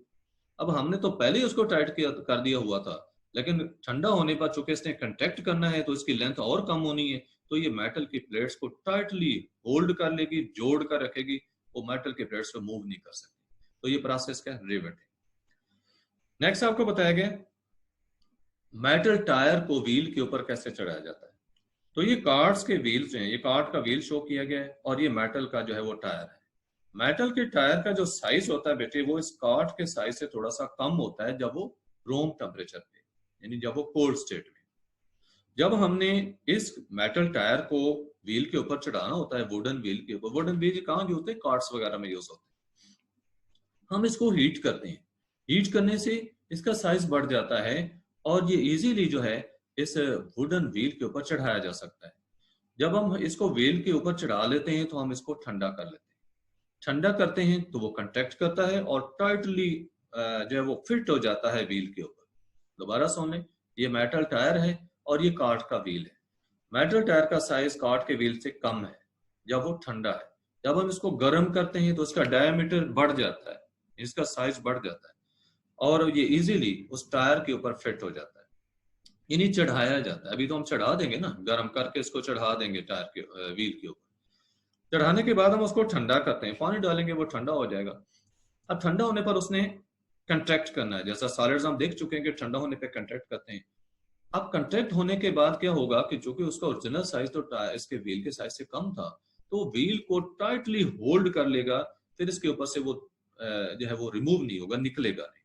अब हमने तो पहले ही उसको टाइट कर दिया हुआ था, लेकिन ठंडा होने पर चूंकि इसने कंट्रैक्ट करना है तो इसकी लेंथ और कम होनी है, तो ये मेटल की प्लेट्स को टाइटली होल्ड कर लेगी, जोड़ कर रखेगी, वो मेटल की प्लेट्स को मूव नहीं कर सकती। तो ये प्रोसेस क्या है, रिवेटिंग। नेक्स्ट आपको बताया गया मेटल टायर को व्हील के ऊपर कैसे चढ़ाया जाता है। तो ये कार्ड्स के व्हील्स हैं, ये कार्ड का व्हील शो किया गया है और ये मेटल का जो है वो टायर है। मेटल के टायर का जो साइज होता है बेटे वो इस कार्ड के साइज से थोड़ा सा कम होता है जब वो रूम टेम्परेचर पे, यानी जब वो कोल्ड स्टेट में। जब हमने इस मेटल टायर को व्हील के ऊपर चढ़ाना होता है, वुडन व्हील के ऊपर, वुडन व्हील कहाँ यूज होते हैं, कार्ड्स वगैरह में यूज होते हैं। हम इसको हीट करते हैं, हीट करने से इसका साइज बढ़ जाता है और ये इजीली जो है इस वुडन व्हील के ऊपर चढ़ाया जा सकता है। जब हम इसको व्हील के ऊपर चढ़ा लेते हैं तो हम इसको ठंडा कर लेते हैं। ठंडा करते हैं तो वो कंट्रैक्ट करता है और टाइटली जो है वो फिट हो जाता है व्हील के ऊपर। दोबारा सुन लें, ये मेटल टायर है और ये कार्ड का व्हील है। मेटल टायर का साइज कार्ड के व्हील से कम है जब वो ठंडा है। जब हम इसको गर्म करते हैं तो इसका डायमीटर बढ़ जाता है, इसका साइज बढ़ जाता है और ये इजीली उस टायर के ऊपर फिट हो जाता है, यानी चढ़ाया जाता है। अभी तो हम चढ़ा देंगे ना, गर्म करके इसको चढ़ा देंगे टायर के व्हील के ऊपर। चढ़ाने के बाद हम उसको ठंडा करते हैं, पानी डालेंगे, वो ठंडा हो जाएगा। अब ठंडा होने पर उसने कंट्रैक्ट करना है, जैसा सॉलिड्स हम देख चुके हैं कि ठंडा होने पे कंट्रैक्ट करते हैं। अब कंट्रैक्ट होने के बाद क्या होगा कि चूंकि उसका ओरिजिनल साइज तो इसके व्हील के साइज से कम था, तो व्हील को टाइटली होल्ड कर लेगा, फिर इसके ऊपर से वो जो है वो रिमूव नहीं होगा, निकलेगा नहीं।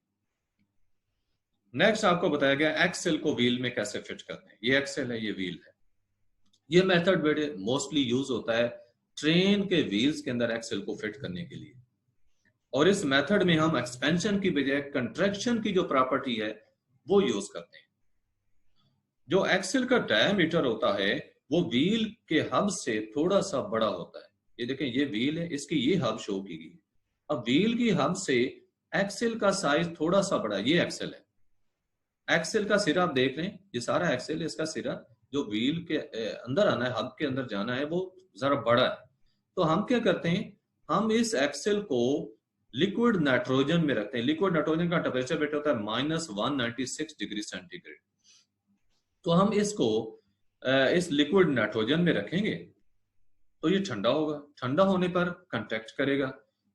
नेक्स्ट आपको बताया गया एक्सेल को व्हील में कैसे फिट करते हैं। ये एक्सेल है, ये व्हील है। ये मेथड बेटे मोस्टली यूज होता है ट्रेन के व्हील्स के अंदर एक्सेल को फिट करने के लिए। और इस मेथड में हम एक्सपेंशन की बजाय कंट्रैक्शन की जो प्रॉपर्टी है वो यूज करते हैं। जो एक्सेल का डायमीटर होता है वो व्हील के हब से थोड़ा सा बड़ा होता है। ये देखें, ये व्हील है, इसकी ये हब शो की गई। अब व्हील की हब से एक्सेल का साइज थोड़ा सा बड़ा, ये एक्सेल है। एक्सेल का सिरा आप देख रहे हैं, ये सारा एक्सेल है, इसका सिरा जो व्हील के अंदर आना है, हब के अंदर जाना है, वो जरा बड़ा है। तो हम क्या करते हैं, हम इस एक्सेल को लिक्विड नाइट्रोजन में रखते हैं। लिक्विड नाइट्रोजन का टेम्परेचर बेटा होता है -196 डिग्री सेंटीग्रेड। तो हम इसको इस लिक्विड नाइट्रोजन में रखेंगे तो ये ठंडा होगा। ठंडा होने पर कंट्रैक्ट करेगा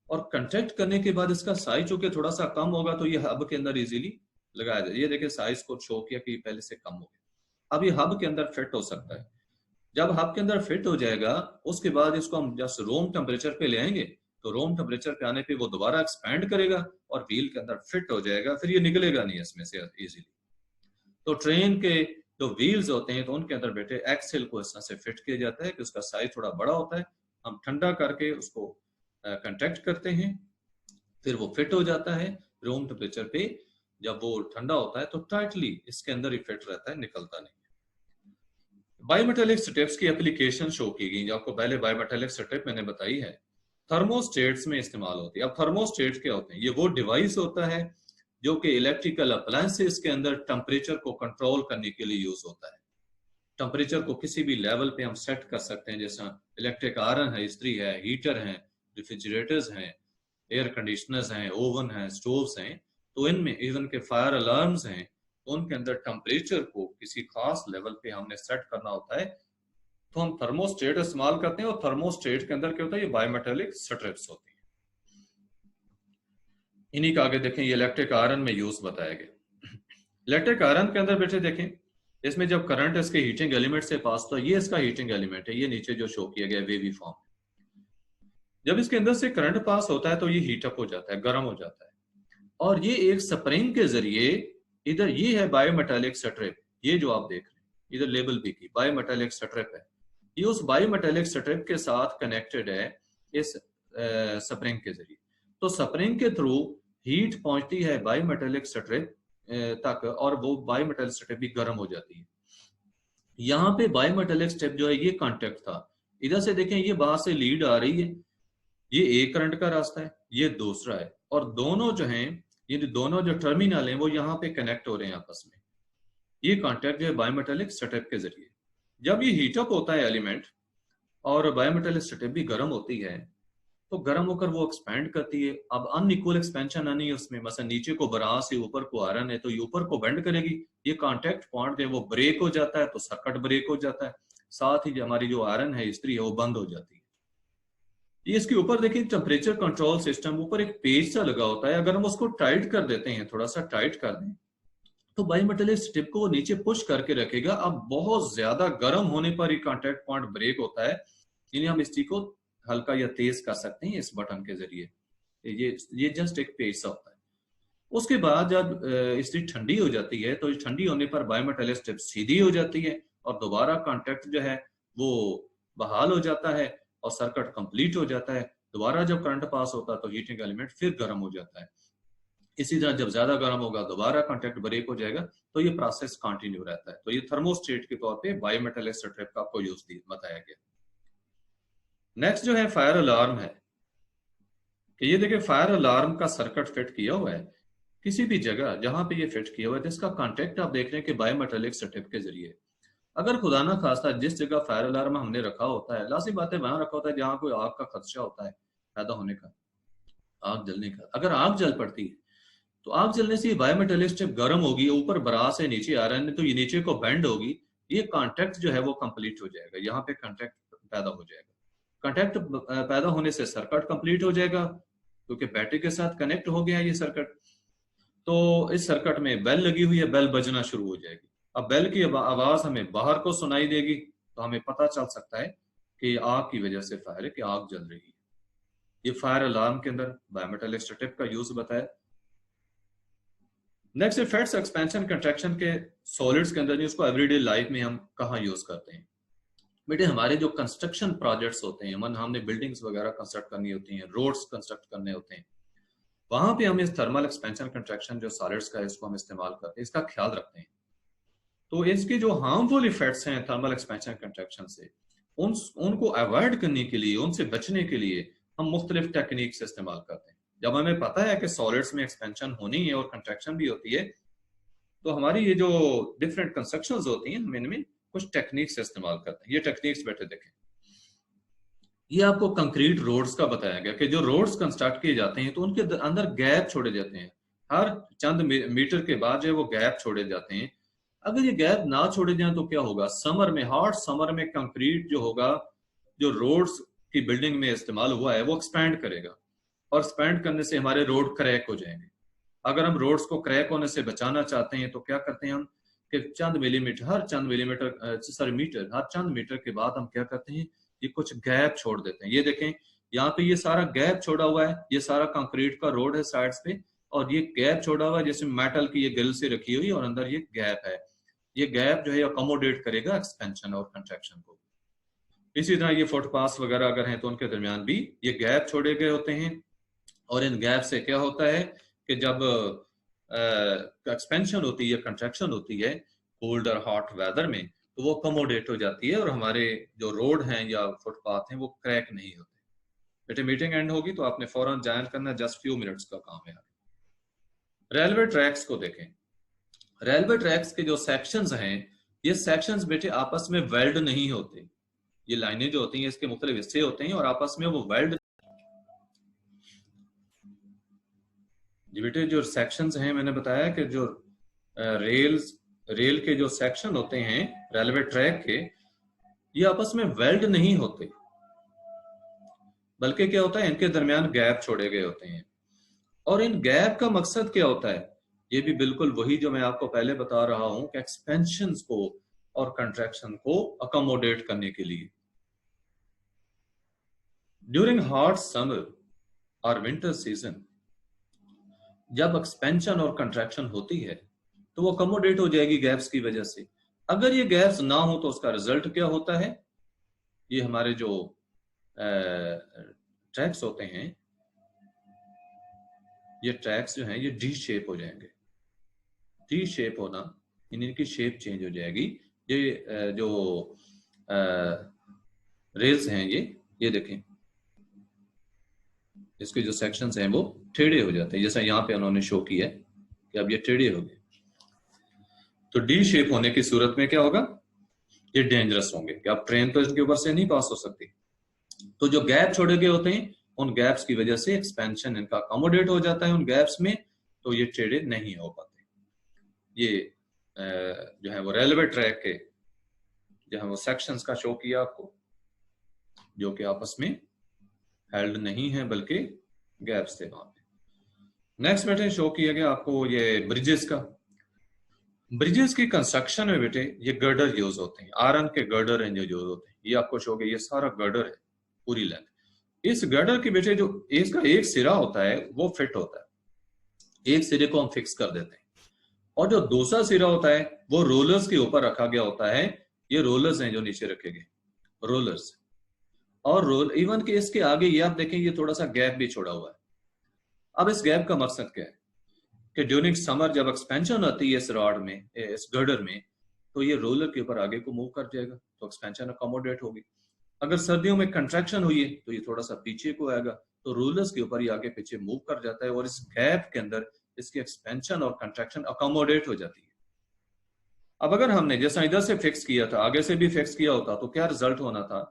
और कंट्रैक्ट करने के बाद इसका साइज चूंकि थोड़ा सा कम होगा तो ये हब के अंदर इजीली लगाया जाए। ये देखिए साइज को शो किया कि पहले से कम हो गया। अब ये हब के अंदर फिट हो सकता है। जब हब के अंदर फिट हो जाएगा उसके बाद इसको हम जस्ट रूम टेम्परेचर पे ले आएंगे, तो रूम टेम्परेचर पे आने पे वो दोबारा एक्सपैंड करेगा और व्हील के अंदर फिट हो जाएगा, फिर ये निकलेगा नहीं इसमें से इजीली। तो ट्रेन के जो व्हील्स होते हैं तो उनके अंदर बेटे एक्सेल को इस तरह से फिट किया जाता है कि उसका साइज थोड़ा बड़ा होता है। हम ठंडा करके उसको कंट्रैक्ट करते हैं, फिर वो फिट हो जाता है रूम टेम्परेचर पे। जब वो ठंडा होता है तो टाइटली इसके अंदर ही फिट रहता है, निकलता नहीं। बायोमेटेलिक स्टेप्स की एप्लीकेशन शो की गई, जो आपको पहले बायोमेटेलिक स्टेप मैंने बताई है, थर्मोस्टेट्स में इस्तेमाल होती है। अब थर्मोस्टेट्स क्या होते हैं, ये वो डिवाइस होता है जो कि इलेक्ट्रिकल अप्लायंसेस के अंदर टेम्परेचर को कंट्रोल करने के लिए यूज होता है। टेम्परेचर को किसी भी लेवल पे हम सेट कर सकते हैं, जैसा इलेक्ट्रिक आयरन है, इस्त्री है, हीटर है, रेफ्रिजरेटर्स हैं, एयर कंडीशनर्स हैं, ओवन हैं, स्टोव्स हैं। तो इनमें इवन के फायर अलार्म्स हैं, तो उनके अंदर टेम्परेचर को किसी खास लेवल पे हमने सेट करना होता है तो हम थर्मोस्टेट इस्तेमाल करते हैं, और थर्मोस्टेट के अंदर क्या होता है, ये बायोमेटालिक स्ट्रिप्स होती हैं। इन्हीं का आगे देखें, ये इलेक्ट्रिक आयरन में यूज बताया गया। इलेक्ट्रिक आयरन के अंदर बेटे देखें, इसमें जब करंट इसके हीटिंग एलिमेंट से पास होता है, ये इसका हीटिंग एलिमेंट है, ये नीचे जो शो किया गया वेवी फॉर्म। जब इसके अंदर से करंट पास होता है तो ये हीट अप हो जाता है, गर्म हो जाता है, और ये एक स्प्रिंग के जरिए, इधर ये है बायोमेटालिक स्ट्रिप, ये जो आप देख रहे हैं इधर लेबल भी की बायोमेटालिक स्ट्रिप है, ये उस बायोमेटालिक स्ट्रिप के साथ कनेक्टेड है इस स्प्रिंग के जरिए। तो स्प्रिंग के थ्रू हीट पहुंचती है बायोमेटालिक स्ट्रिप तक, और वो बायोमेटालिक स्ट्रिप भी गर्म हो जाती है। यहाँ पे बायोमेटालिक स्ट्रिप जो है ये कांटेक्ट था, इधर से देखें ये बाहर से लीड आ रही है, ये एक करंट का रास्ता है, ये दूसरा है, और दोनों जो हैं, ये दोनों जो टर्मिनल हैं वो यहाँ पे कनेक्ट हो रहे हैं आपस में। ये कांटेक्ट जो है बायोमेटालिक स्ट्रिप के जरिए, जब ये हीटअप होता है एलिमेंट और बायोमेटालिक स्ट्रिप भी गर्म होती है, तो गर्म होकर वो एक्सपैंड करती है। अब अनइक्वल एक्सपेंशन आनी है उसमें, मतलब नीचे को बरास से ऊपर को आयरन है तो ये ऊपर को बेंड करेगी, ये कांटेक्ट पॉइंट जो है वो ब्रेक हो जाता है, तो सर्किट ब्रेक हो जाता है, साथ ही हमारी जो आयरन है इस्त्री है वो बंद हो जाती है। ये इसके ऊपर देखिए टेम्परेचर कंट्रोल सिस्टम, ऊपर एक पेज सा लगा होता है, अगर हम उसको टाइट कर देते हैं, थोड़ा सा टाइट कर दें, तो बायोमेटालिक स्ट्रिप को वो नीचे पुश करके रखेगा। अब बहुत ज्यादा गर्म होने पर ये कांटेक्ट पॉइंट ब्रेक होता है, यानी हम इस चीज को हल्का या तेज कर सकते हैं इस बटन के जरिए। ये जस्ट एक पेज सा होता है। उसके बाद जब स्ट्रिप ठंडी हो जाती है, तो ठंडी होने पर बायोमेटालिक स्ट्रिप सीधी हो जाती है, और दोबारा कांटेक्ट जो है वो बहाल हो जाता है, और सर्किट कंप्लीट हो जाता है। दोबारा जब करंट पास होता है तो हीटिंग एलिमेंट फिर गर्म हो जाता है। इसी तरह जब ज्यादा गर्म होगा दोबारा कांटेक्ट ब्रेक हो जाएगा, तो ये प्रोसेस कंटिन्यू रहता है। तो ये थर्मोस्टेट के तौर पे बायोमेटालिक स्ट्रिप का आपको यूज बताया गया। नेक्स्ट जो है फायर अलार्म है, कि ये देखिए फायर अलार्म का सर्किट फिट किया हुआ है किसी भी जगह जहां पे ये फिट किया हुआ है, जिसका कांटेक्ट आप देख रहे हैं कि बायोमेटालिक स्ट्रिप के जरिए। अगर खुदा ना खास्ता जिस जगह फायर अलार्म हमने रखा होता है, लाजिम बात है वहां रखा होता है जहां कोई आग का खदशा होता है पैदा होने का, आग जलने का। अगर आग जल पड़ती है तो आग जलने से बायोमेटालिक स्ट्रिप गर्म होगी, ऊपर बरास है नीचे आ रहा है, तो ये नीचे को बेंड होगी, ये कांटेक्ट जो है वो कंप्लीट हो जाएगा, यहाँ पे कांटेक्ट पैदा हो जाएगा। कांटेक्ट पैदा होने से सर्किट कंप्लीट हो जाएगा, क्योंकि बैटरी के साथ कनेक्ट हो गया ये सर्किट। तो इस सर्किट में बेल लगी हुई है, बेल बजना शुरू हो जाएगी। अब बेल की आवाज हमें बाहर को सुनाई देगी, तो हमें पता चल सकता है कि आग की वजह से फायर है, कि आग जल रही है। ये फायर अलार्म के अंदर बायोमेटालिक स्ट्रिप का यूज बताया। नेक्स्ट इफेक्ट्स एक्सपेंशन कंट्रैक्शन के सॉलिड्स के अंदर, उसको एवरीडे लाइफ में हम कहाँ यूज करते हैं। बेटे हमारे जो कंस्ट्रक्शन प्रोजेक्ट्स होते हैं, हमने बिल्डिंग्स वगैरह कंस्ट्रक्ट करनी होती हैं, रोड्स कंस्ट्रक्ट करने होते हैं, वहां पे हम इस थर्मल एक्सपेंशन कंट्रैक्शन जो सॉलिड्स का है इसको हम इस्तेमाल करते हैं, इसका ख्याल रखते हैं। तो इसके जो हार्मफुल इफेक्ट्स हैं थर्मल एक्सपेंशन कंट्रैक्शन से, उनको अवॉइड करने के लिए, उनसे बचने के लिए हम मुख्तलिफ टेक्निक्स इस्तेमाल करते हैं। जब हमें पता है कि सॉलिड्स में एक्सपेंशन होनी है और कंट्रैक्शन भी होती है, तो हमारी ये जो डिफरेंट कंस्ट्रक्शंस होती हैं हम इनमें कुछ टेक्निक्स इस्तेमाल करते हैं। ये टेक्निक्स बैठे देखें, ये आपको कंक्रीट रोड्स का बताया गया कि जो रोड्स कंस्ट्रक्ट किए जाते हैं तो उनके अंदर गैप छोड़े जाते हैं, हर चंद मीटर के बाद जो है वो गैप छोड़े जाते हैं। अगर ये गैप ना छोड़े जाएं तो क्या होगा, समर में, हॉट समर में कंक्रीट जो होगा, जो रोड्स की बिल्डिंग में इस्तेमाल हुआ है वो एक्सपैंड करेगा, और एक्सपैंड करने से हमारे रोड क्रैक हो जाएंगे। अगर हम रोड्स को क्रैक होने से बचाना चाहते हैं तो क्या करते हैं हम, कि चंद मिलीमीटर, हर चंद मीटर के बाद हम क्या करते हैं, ये कुछ गैप छोड़ देते हैं। ये देखें यहाँ पे ये सारा गैप छोड़ा हुआ है, ये सारा कंक्रीट का रोड है साइड्स पे, और ये गैप छोड़ा हुआ है जिसमें मेटल की ये ग्रिल से रखी हुई, और अंदर ये गैप है। ये गैप जो है अकोमोडेट करेगा एक्सपेंशन और कंट्रैक्शन को। इसी तरह ये फुटपाथ वगैरह अगर हैं तो उनके दरमियान भी ये गैप छोड़े गए होते हैं, और इन गैप से क्या होता है कि जब एक्सपेंशन होती है, कंट्रैक्शन होती है कोल्ड और हॉट वेदर में, तो वो अकोमोडेट हो जाती है, और हमारे जो रोड हैं या फुटपाथ हैं वो क्रैक नहीं होते। बेटे मीटिंग एंड होगी तो आपने फौरन ज्वाइन करना, जस्ट फ्यू मिनट्स का काम है। रेलवे ट्रैक्स को देखें, रेलवे ट्रैक्स के जो सेक्शंस हैं, ये सेक्शंस बेटे आपस में वेल्ड नहीं होते। ये लाइनें जो होती हैं इसके मुख्तलिफ हिस्से होते हैं और आपस में वो वेल्ड, जी बेटे जो सेक्शंस हैं, मैंने बताया कि जो रेल के जो सेक्शन होते हैं रेलवे ट्रैक के, ये आपस में वेल्ड नहीं होते, बल्कि क्या होता है, इनके दरमियान गैप छोड़े गए होते हैं। और इन गैप का मकसद क्या होता है? ये भी बिल्कुल वही जो मैं आपको पहले बता रहा हूं कि एक्सपेंशन को और कंट्रैक्शन को अकोमोडेट करने के लिए। ड्यूरिंग हॉट समर और विंटर सीजन जब एक्सपेंशन और कंट्रैक्शन होती है तो वो अकोमोडेट हो जाएगी गैप्स की वजह से। अगर ये गैप्स ना हो तो उसका रिजल्ट क्या होता है? ये हमारे जो ट्रैक्स होते हैं, ये ट्रैक्स जो हैं ये डी शेप हो जाएंगे। डी शेप होना इनकी शेप चेंज हो जाएगी। ये जो रेल्स हैं ये देखें, इसके जो सेक्शंस हैं वो टेढ़े हो जाते हैं, जैसा यहाँ पे उन्होंने शो किया है कि अब ये टेढ़े हो गए। तो डी शेप होने की सूरत में क्या होगा? ये डेंजरस होंगे कि आप ट्रेन तो इसके ऊपर से नहीं पास हो सकती। तो जो गैप छोड़े गए होते हैं उन गैप्स की वजह से एक्सपेंशन इनका अकोमोडेट हो जाता है उन गैप्स में, तो ये टेढ़े नहीं हो पाते। ये जो है वो रेलवे ट्रैक के जो है वो सेक्शंस का शो किया आपको, जो कि आपस में हेल्ड नहीं है बल्कि गैप्स थे वहां पे। नेक्स्ट बेटे शो किया गया आपको ये ब्रिजेस का। ब्रिजेस की कंस्ट्रक्शन में बेटे ये गर्डर यूज होते हैं, आयरन के गर्डर हैं जो यूज होते हैं। ये आपको शो किया, ये सारा गर्डर है पूरी लेंथ। इस गर्डर के बेटे जो इसका एक सिरा होता है वो फिट होता है, एक सिरे को हम फिक्स कर देते हैं, और जो दूसरा सिरा होता है वो रोलर्स के ऊपर रखा गया होता है। ये रोलर्स हैं जो नीचे रखे गए, रोलर्स। और रोल इवन के इसके आगे ये आप देखें ये थोड़ा सा गैप भी छोड़ा हुआ है। अब इस गैप का मकसद क्या है कि ड्यूरिंग समर जब एक्सपेंशन आती है इस रॉड में, इस गर्डर में, तो ये रोलर के ऊपर आगे को मूव कर जाएगा, तो एक्सपेंशन अकोमोडेट होगी। अगर सर्दियों में कंट्रैक्शन हुई है तो ये थोड़ा सा पीछे को आएगा, तो रोलर्स के ऊपर ये आगे पीछे मूव कर जाता है, और इस गैप के अंदर इसकी एक्सपेंशन और कंट्रैक्शन अकोमोडेट हो जाती है। अब अगर हमने जैसा इधर से फिक्स किया था आगे से भी फिक्स किया होता तो क्या रिजल्ट होना था?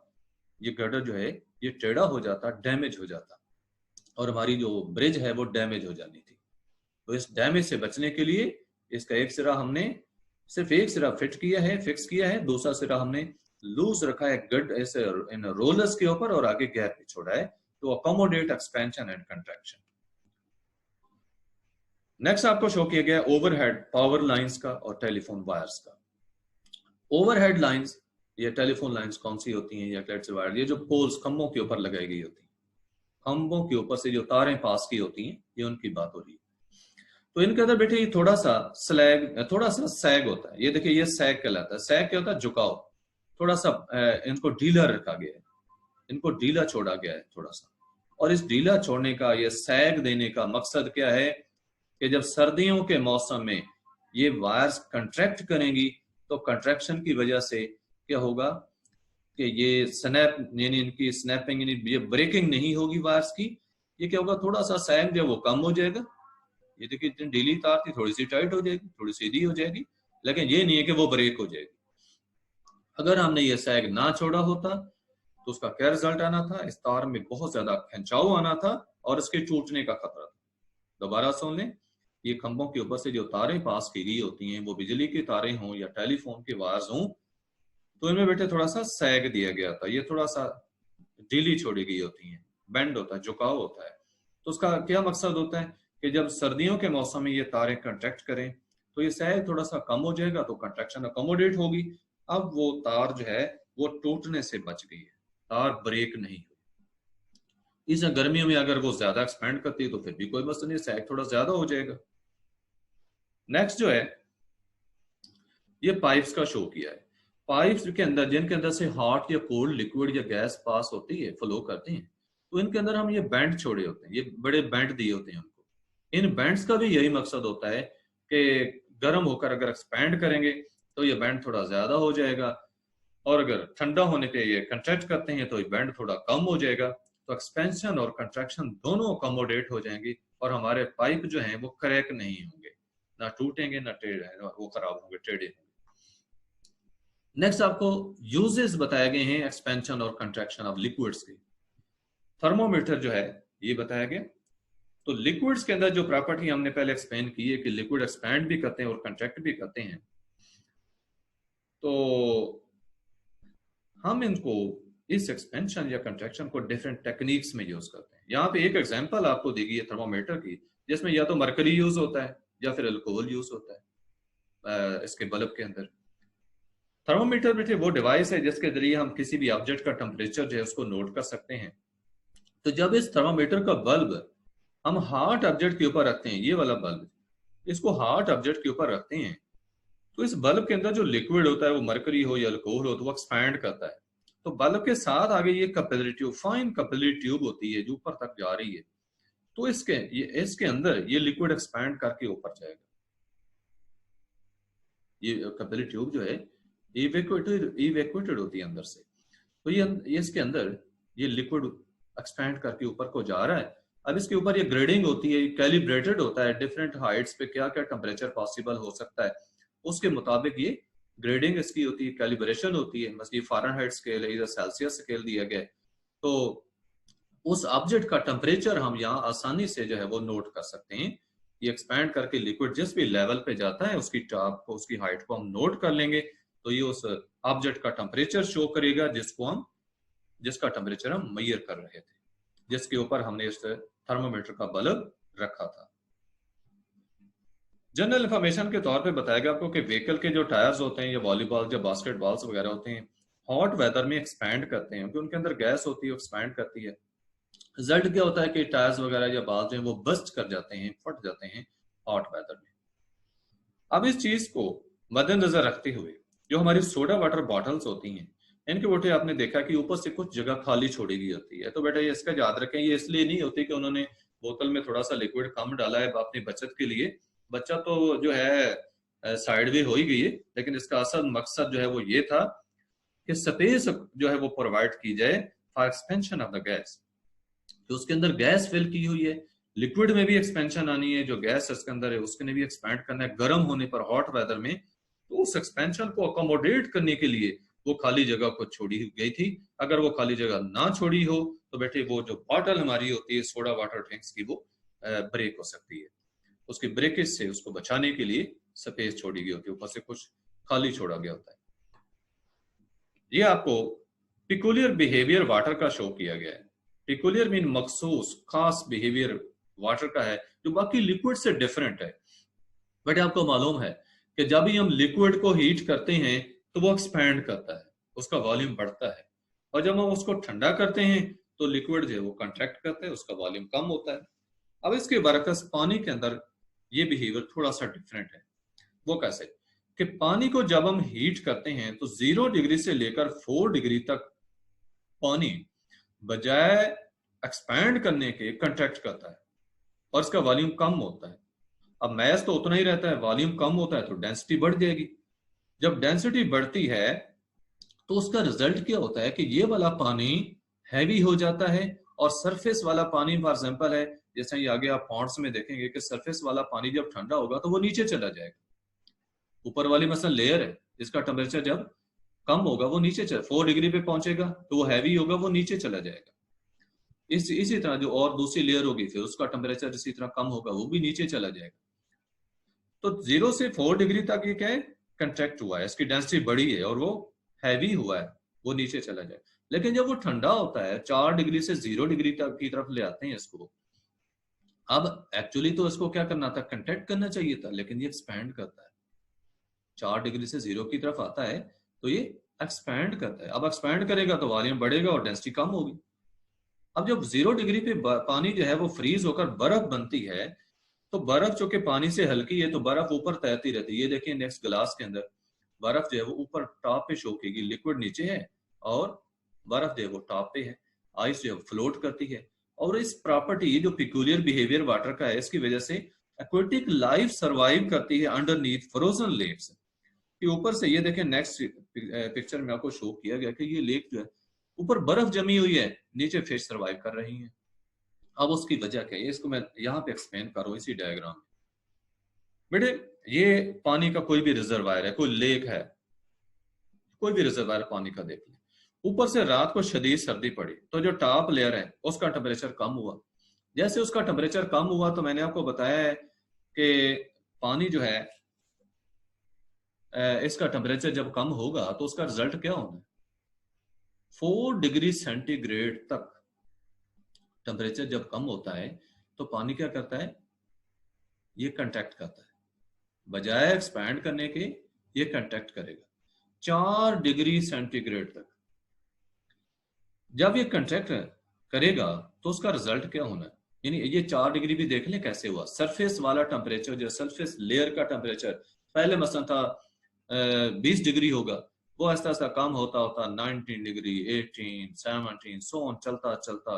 ये गर्डर जो है ये टेढ़ा हो जाता, डैमेज हो जाता, और हमारी जो ब्रिज है वो डैमेज हो जानी थी। तो इस डैमेज से बचने के लिए इसका एक सिरा हमने सिर्फ एक सिरा फिट किया है, फिक्स किया है, दूसरा सिरा हमने लूज रखा है गड ऐसे इन रोलर्स के ऊपर, और आगे गैप भी छोड़ा है तो accommodate expansion and contraction. Next आपको शो किया गया ओवरहेड पावर लाइंस का और टेलीफोन वायर्स का। ओवरहेड लाइंस, ये टेलीफोन लाइंस कौन सी होती हैं या इलेक्ट्रिक वायर, ये जो पोल्स खंभों के ऊपर लगाई गई होती है, खंभों के ऊपर से जो तारें पास की होती हैं, ये उनकी बात हो रही है। तो इनके अंदर बेटे ये थोड़ा सा थोड़ा सा सैग होता है। ये देखिए ये सैग कहलाता है। सैग क्या होता है? झुकाव। थोड़ा सा इनको ढीला रखा गया है, इनको ढीला छोड़ा गया है थोड़ा सा। और इस ढीला छोड़ने का, ये सैग देने का मकसद क्या है कि जब सर्दियों के मौसम में ये वायर्स कंट्रैक्ट करेंगी तो कंट्रैक्शन की वजह से क्या होगा कि ये स्नैप यानी इनकी स्नैपिंग यानी ये ब्रेकिंग नहीं होगी वायर्स की। ये क्या होगा, थोड़ा सा सैग जो वो कम हो जाएगा। ये देखिए इतनी ढीली तार थी, थोड़ी सी टाइट हो जाएगी, थोड़ी सीधी हो जाएगी, लेकिन ये नहीं है कि वो ब्रेक हो जाएगी। अगर हमने ये सैग ना छोड़ा होता तो उसका क्या रिजल्ट आना था? इस तार में बहुत ज्यादा खिंचाव आना था और इसके टूटने का खतरा था। दोबारा सुन लें, ये खंभों के ऊपर से जो तारें पास की गई होती हैं, वो बिजली की तारें हों या टेलीफोन के वायर्स हों, तो इनमें बेटे थोड़ा सा सैग दिया गया था। ये थोड़ा सा ढीली छोड़ी गई होती हैं, बेंड होता है, झुकाव होता है। तो उसका क्या मकसद होता है कि जब सर्दियों के मौसम में ये तारें कंट्रैक्ट करें तो ये सैग थोड़ा सा कम हो जाएगा, तो कंट्रैक्शन अकोमोडेट होगी। अब वो तार जो है वो टूटने से बच गई है, तार ब्रेक नहीं हुई। इस गर्मियों में अगर वो ज्यादा एक्सपेंड करती है तो फिर भी कोई मसला नहीं, सैग थोड़ा ज्यादा हो जाएगा। नेक्स्ट जो है ये पाइप्स का शो किया है। पाइप्स के अंदर जिनके अंदर से हॉट या कोल्ड लिक्विड या गैस पास होती है, फ्लो करती है, तो इनके अंदर हम ये बैंड छोड़े होते हैं, ये बड़े बैंड दिए होते हैं उनको। इन बैंड्स का भी यही मकसद होता है कि गर्म होकर अगर एक्सपैंड करेंगे तो ये बैंड थोड़ा ज्यादा हो जाएगा, और अगर ठंडा होने पे ये कंट्रैक्ट करते हैं तो ये बैंड थोड़ा कम हो जाएगा। तो एक्सपेंशन और कंट्रैक्शन दोनों अकोमोडेट हो जाएंगी, और हमारे पाइप जो हैं वो क्रैक नहीं होंगे, ना टूटेंगे ना टेढ़े वो खराब होंगे, टेढ़े होंगे। नेक्स्ट आपको यूजेस बताए गए हैं एक्सपेंशन और कंट्रैक्शन ऑफ लिक्विड्स के। थर्मोमीटर जो है ये बताया गया। तो लिक्विड्स के अंदर जो प्रॉपर्टी हमने पहले एक्सप्लेन की है कि लिक्विड एक्सपैंड भी करते हैं और कंट्रैक्ट भी करते हैं। तो हम इनको इस एक्सपेंशन या कंट्रैक्शन को डिफरेंट टेक्निक्स में यूज करते हैं। यहाँ पे एक एग्जांपल आपको दी गई है थर्मोमीटर की, जिसमें या तो मरकरी यूज होता है या फिर अल्कोहल यूज होता है इसके बल्ब के अंदर। थर्मोमीटर बेटे वो डिवाइस है जिसके जरिए हम किसी भी ऑब्जेक्ट का टेम्परेचर जो है उसको नोट कर सकते हैं। तो जब इस थर्मोमीटर का बल्ब हम हार्ट ऑब्जेक्ट के ऊपर रखते हैं, ये वाला बल्ब, इसको हार्ट ऑब्जेक्ट के ऊपर रखते हैं, तो इस बल्ब के अंदर जो लिक्विड होता है वो मरकरी हो या अल्कोहल हो तो वो एक्सपैंड करता है। तो बल्ब के साथ आगे ये capillary tube, fine capillary tube होती है जो ऊपर तक जा रही है। तो इसके अंदर ये लिक्विड एक्सपैंड करके ऊपर जाएगा। ये कैपिलरी ट्यूब जो है इवेक्यूएटेड होती है अंदर से। तो ये इसके अंदर ये लिक्विड एक्सपैंड करके ऊपर को जा रहा है। अब इसके ऊपर ये ग्रेडिंग होती है, कैलिब्रेटेड होता है, डिफरेंट हाइट्स पे क्या क्या टेम्परेचर पॉसिबल हो सकता है उसके मुताबिक ये ग्रेडिंग इसकी होती है, कैलिब्रेशन होती है। बस ये फ़ारेनहाइट स्केल है, इधर सेल्सियस स्केल दिया गया है। तो उस ऑब्जेक्ट का टेम्परेचर हम यहाँ आसानी से जो है वो नोट कर सकते हैं। ये एक्सपैंड करके लिक्विड जिस भी लेवल पे जाता है उसकी टॉप को, उसकी हाइट को हम नोट कर लेंगे, तो ये उस ऑब्जेक्ट का टेम्परेचर शो करेगा जिसका टेम्परेचर हम मेजर कर रहे थे, जिसके ऊपर हमने इस थर्मोमीटर का बल्ब रखा था। जनरल इंफॉर्मेशन के तौर पे बताया गया आपको कि व्हीकल के जो टायर्स होते हैं या वॉलीबॉल या बास्केटबॉल्स वगैरह होते हैं, हॉट वेदर में एक्सपैंड करते हैं क्योंकि उनके अंदर गैस होती है, एक्सपैंड करती है। रिजल्ट क्या होता है कि टायर्स वगैरह या बाल जो है वो बस्ट कर जाते हैं, फट जाते हैं हॉट वेदर में। अब इस चीज को मद्देनजर रखते हुए जो हमारी सोडा वाटर बॉटल्स होती हैं, इनके बोटे आपने देखा कि ऊपर से कुछ जगह खाली छोड़ी गई होती है। तो बेटा ये इसका याद रखें, ये इसलिए नहीं होती कि उन्होंने बोतल में थोड़ा सा लिक्विड कम डाला है अपनी बचत के लिए। बच्चा तो जो है साइड वे हो ही गई है, लेकिन इसका असल मकसद जो है वो ये था कि स्पेस जो है वो प्रोवाइड की जाए for expansion of the gas. तो उसके अंदर गैस फिल की हुई है, लिक्विड में भी एक्सपेंशन आनी है, जो गैस इसके अंदर है उसके भी एक्सपैंड करना है गर्म होने पर हॉट वेदर में। तो उस एक्सपेंशन को अकोमोडेट करने के लिए वो खाली जगह को छोड़ी गई थी। अगर वो खाली जगह ना छोड़ी हो तो बेटे वो जो बॉटल हमारी होती है सोडा वाटर टैंक्स की, वो ब्रेक हो सकती है। उसकी ब्रेकेज से उसको बचाने के लिए स्पेस छोड़ी गई होती है, ऊपर से कुछ खाली छोड़ा गया होता है। ये आपको पिकुलियर बिहेवियर वाटर का शो किया गया है। पिकुलियर मीन मखसूस, खास बिहेवियर वाटर का है जो बाकी लिक्विड से डिफरेंट है। बट आपको मालूम है कि जब भी हम लिक्विड को हीट करते हैं तो वो एक्सपैंड करता है, उसका वॉल्यूम बढ़ता है, और जब हम उसको ठंडा करते हैं तो लिक्विड जो है वो कंट्रैक्ट करता है, उसका वॉल्यूम कम होता है। अब इसके बरकस पानी के अंदर ये बिहेवियर थोड़ा सा डिफरेंट है। वो कैसे कि पानी को जब हम हीट करते हैं तो 0 डिग्री से लेकर 4 डिग्री तक पानी बजाय एक्सपैंड करने के कंट्रैक्ट करता है और इसका वॉल्यूम कम होता है। अब मैस तो उतना ही रहता है, वॉल्यूम कम होता है तो डेंसिटी बढ़ जाएगी। जब डेंसिटी बढ़ती है तो उसका रिजल्ट क्या होता है कि ये वाला पानी हैवी हो जाता है और सरफेस वाला पानी फॉर एग्जांपल है, जैसे ये आगे आप पॉन्ड्स में देखेंगे कि सरफेस वाला पानी जब ठंडा होगा तो वो नीचे चला जाएगा। ऊपर वाली मसलन लेयर है, इसका टेम्परेचर जब कम होगा वो नीचे 4 डिग्री पे पहुंचेगा तो वो हैवी होगा, वो नीचे चला जाएगा। इसी तरह जो और दूसरी लेयर होगी फिर उसका टेम्परेचर इसी तरह कम होगा, वो भी नीचे चला जाएगा। तो 0 से 4 डिग्री तक ये क्या है, कंट्रैक्ट हुआ है, इसकी डेंसिटी बढ़ी है और वो हैवी हुआ है, वो नीचे चला जाए। लेकिन जब वो ठंडा होता है 4 डिग्री से 0 डिग्री तक की तरफ ले आते हैं इसको, अब एक्चुअली तो इसको क्या करना था, कंट्रैक्ट करना चाहिए था, लेकिन ये एक्सपैंड करता है। 4 डिग्री से 0 की तरफ आता है तो ये एक्सपैंड करता है। अब एक्सपैंड करेगा तो वॉल्यूम बढ़ेगा और डेंसिटी कम होगी। अब जब 0 डिग्री पे पानी जो है वो फ्रीज होकर बर्फ बनती है, तो बर्फ जो कि पानी से हल्की है तो बर्फ ऊपर तैरती रहती है। ये देखिए नेक्स्ट ग्लास के अंदर बर्फ जो है वो ऊपर टॉप पे शो की, लिक्विड नीचे है और बर्फ जो है वो टॉप पे है, आइस जो है फ्लोट करती है। और इस प्रॉपर्टी, ये जो पिकुलियर बिहेवियर वाटर का है, इसकी वजह से एक्वेटिक लाइफ सर्वाइव करती है अंडरनीथ फ्रोजन लेक्स कि ऊपर से। ये देखें नेक्स्ट पिक्चर में आपको शो किया गया कि ये लेक जो है ऊपर बर्फ जमी हुई है, नीचे फिश सर्वाइव कर रही है। अब उसकी वजह क्या है, इसको मैं यहाँ पे एक्सप्लेन कर रहा हूँ इसी डायग्राम में। बेटे ये पानी का कोई भी रिजर्वायर है, कोई लेक है, कोई भी रिजर्वायर पानी का देख लें, ऊपर से रात को शदीद सर्दी पड़ी तो जो टॉप लेयर है उसका टेम्परेचर कम हुआ। जैसे उसका टेम्परेचर कम हुआ तो मैंने आपको बताया है कि पानी जो है इसका टेम्परेचर जब कम होगा तो उसका रिजल्ट क्या होना है, 4 डिग्री सेंटीग्रेड तक टेम्परेचर जब कम होता है तो पानी क्या करता है, ये कंट्रैक्ट करता है, बजाय एक्सपैंड करने के ये कंट्रैक्ट करेगा 4 डिग्री सेंटीग्रेड तक। जब ये कंट्रैक्ट करेगा तो उसका रिजल्ट क्या होना है, यानी ये 4 डिग्री भी देख लें कैसे हुआ। सरफेस वाला टेम्परेचर, जो सरफेस लेयर का टेम्परेचर पहले मसलन था 20 डिग्री होगा, वो ऐसा ऐसा कम होता होता 19 डिग्री, 18, 17, सो ऑन चलता चलता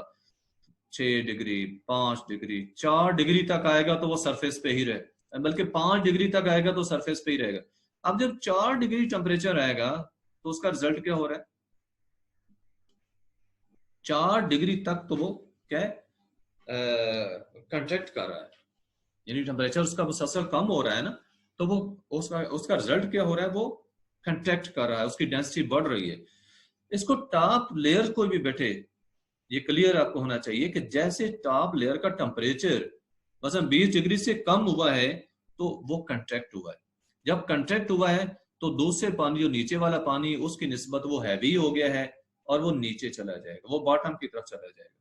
6 डिग्री, 5 डिग्री, 4 डिग्री तक आएगा तो वो सरफेस पे ही रहे, बल्कि 5 डिग्री तक आएगा तो सरफेस पे ही रहेगा। अब जब 4 डिग्री टेम्परेचर आएगा तो उसका रिजल्ट क्या हो रहा है, 4 डिग्री तक तो वो क्या कंट्रैक्ट कर रहा है, यानी टेम्परेचर उसका मुसलसल कम हो रहा है ना, तो वो उसका रिजल्ट क्या हो रहा है, वो कंट्रैक्ट कर रहा है, उसकी डेंसिटी बढ़ रही है। इसको टॉप लेयर कोई भी बैठे ये क्लियर आपको होना चाहिए कि जैसे टॉप लेयर का टेम्परेचर मतलब 20 डिग्री से कम हुआ है तो वो कंट्रैक्ट हुआ है। जब कंट्रैक्ट हुआ है तो दूसरे पानी, जो नीचे वाला पानी, उसकी निस्बत वो हैवी हो गया है और वो नीचे चला जाएगा, वो बॉटम की तरफ चला जाएगा।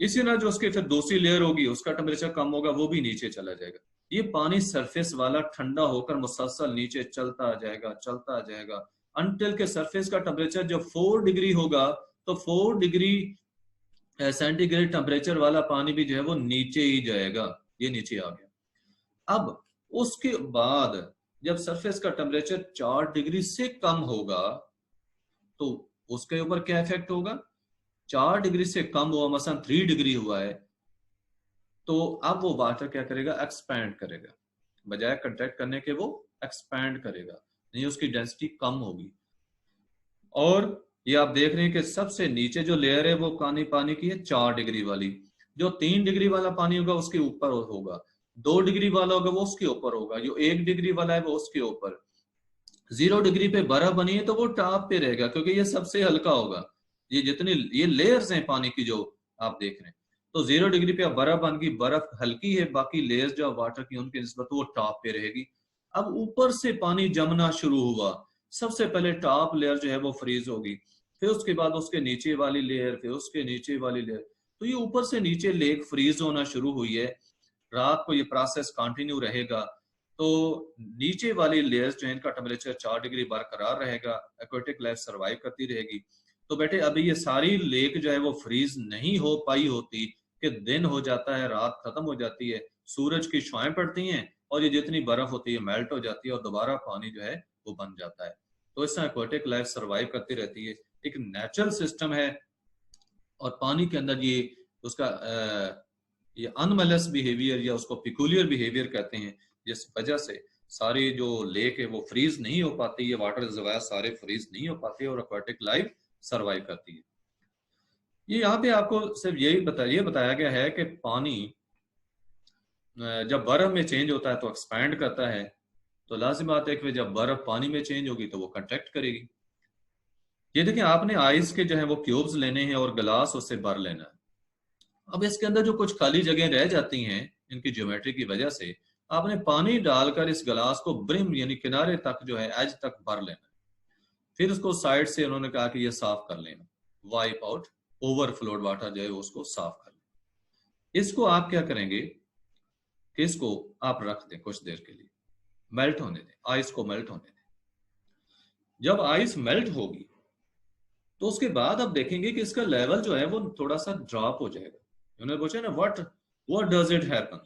इसी तरह जो उसके फिर दूसरी लेयर होगी उसका टेम्परेचर कम होगा, वो भी नीचे चला जाएगा। ये पानी सरफेस वाला ठंडा होकर मुसलसल नीचे चलता जाएगा अनटिल के सरफेस का टेम्परेचर जब 4 डिग्री होगा तो 4 डिग्री सेंटीग्रेड टेम्परेचर वाला पानी भी जो है वो नीचे ही जाएगा, ये नीचे आ गया। अब उसके बाद जब सरफेस का टेम्परेचर 4 डिग्री से कम होगा तो उसके ऊपर क्या इफेक्ट होगा, 4 डिग्री से कम हुआ, मसलन 3 डिग्री हुआ है, तो अब वो वाटर क्या करेगा, एक्सपैंड करेगा, बजाय कंट्रैक्ट करने के वो एक्सपैंड करेगा, नहीं उसकी डेंसिटी कम होगी। और ये आप देख रहे हैं कि सबसे नीचे जो लेयर है वो पानी की है 4 डिग्री वाली, जो 3 डिग्री वाला पानी होगा उसके ऊपर होगा, 2 डिग्री वाला होगा वो उसके ऊपर होगा, जो 1 डिग्री वाला है वो उसके ऊपर, 0 डिग्री पे बर्फ बनी है तो वो टॉप पे रहेगा क्योंकि ये सबसे हल्का होगा। ये जितनी ये लेयर्स हैं पानी की जो आप देख रहे हैं, तो 0 डिग्री पे बर्फ बन गई, बर्फ हल्की है, बाकी लेयर्स जो वाटर की उनकी निस्बत वो टॉप पे रहेगी। अब ऊपर से पानी जमना शुरू हुआ, सबसे पहले टॉप लेयर जो है वो फ्रीज होगी, फिर उसके बाद उसके नीचे वाली लेयर, फिर उसके नीचे वाली लेयर, तो ये ऊपर से नीचे लेक फ्रीज होना शुरू हुई है। रात को ये प्रोसेस कंटिन्यू रहेगा, तो नीचे वाली लेयर्स जो है इनका टेम्परेचर 4 डिग्री बरकरार रहेगा, एक्वेटिक लाइफ सर्वाइव करती रहेगी। तो बेटे अभी ये सारी लेक जो है वो फ्रीज नहीं हो पाई होती कि दिन हो जाता है, रात खत्म हो जाती है, सूरज की छाएं पड़ती हैं और ये जितनी बर्फ होती है मेल्ट हो जाती है और दोबारा पानी जो है वो बन जाता है। तो इस तरह एक्वेटिक लाइफ सर्वाइव करती रहती है, एक नेचुरल सिस्टम है। और पानी के अंदर ये उसका ये अनमलस बिहेवियर या उसको पिकुलियर बिहेवियर कहते हैं, जिस वजह से सारी जो लेक है वो फ्रीज नहीं हो पाती, ये वाटर रिजर्वायर सारे फ्रीज नहीं हो पाते और एक्वेटिक लाइफ सर्वाइव करती है। ये यहाँ पे आपको सिर्फ यही बताया गया है कि पानी जब बर्फ में चेंज होता है तो एक्सपैंड करता है, तो लाजिम बात है कि जब बर्फ पानी में चेंज होगी तो वो कंट्रैक्ट करेगी। ये देखिए आपने आइस के जो है वो क्यूब्स लेने हैं और गिलास उससे भर लेना है। अब इसके अंदर जो कुछ खाली जगह रह जाती हैं इनकी ज्योमेट्री की वजह से, आपने पानी डालकर इस गिलास को ब्रिम यानी किनारे तक जो है एज तक भर लेना है, फिर उसको साइड से उन्होंने कहा कि ये साफ कर लेना, वाइप आउट ओवरफ्लोड वाटर जो है उसको साफ कर लेना। इसको आप क्या करेंगे कि इसको आप रख दें कुछ देर के लिए, मेल्ट होने दें, आइस को मेल्ट होने दें। जब आइस मेल्ट होगी तो उसके बाद आप देखेंगे कि इसका लेवल जो है वो थोड़ा सा ड्रॉप हो जाएगा। उन्होंने पूछा ना what does it happen,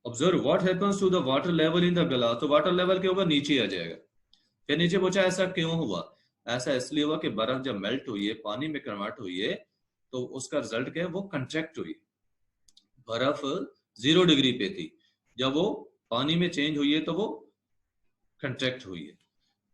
observe what happens to the water level in the glass, तो वाटर लेवल के ऊपर नीचे आ जाएगा। फिर नीचे पूछा ऐसा क्यों हुआ, ऐसा इसलिए हुआ कि बर्फ जब मेल्ट हुई है, पानी में कन्वर्ट हुई है, तो उसका रिजल्ट क्या है, वो कंट्रैक्ट हुई। बर्फ 0 डिग्री पे थी, जब वो पानी में चेंज हुई है तो वो कंट्रैक्ट हुई है,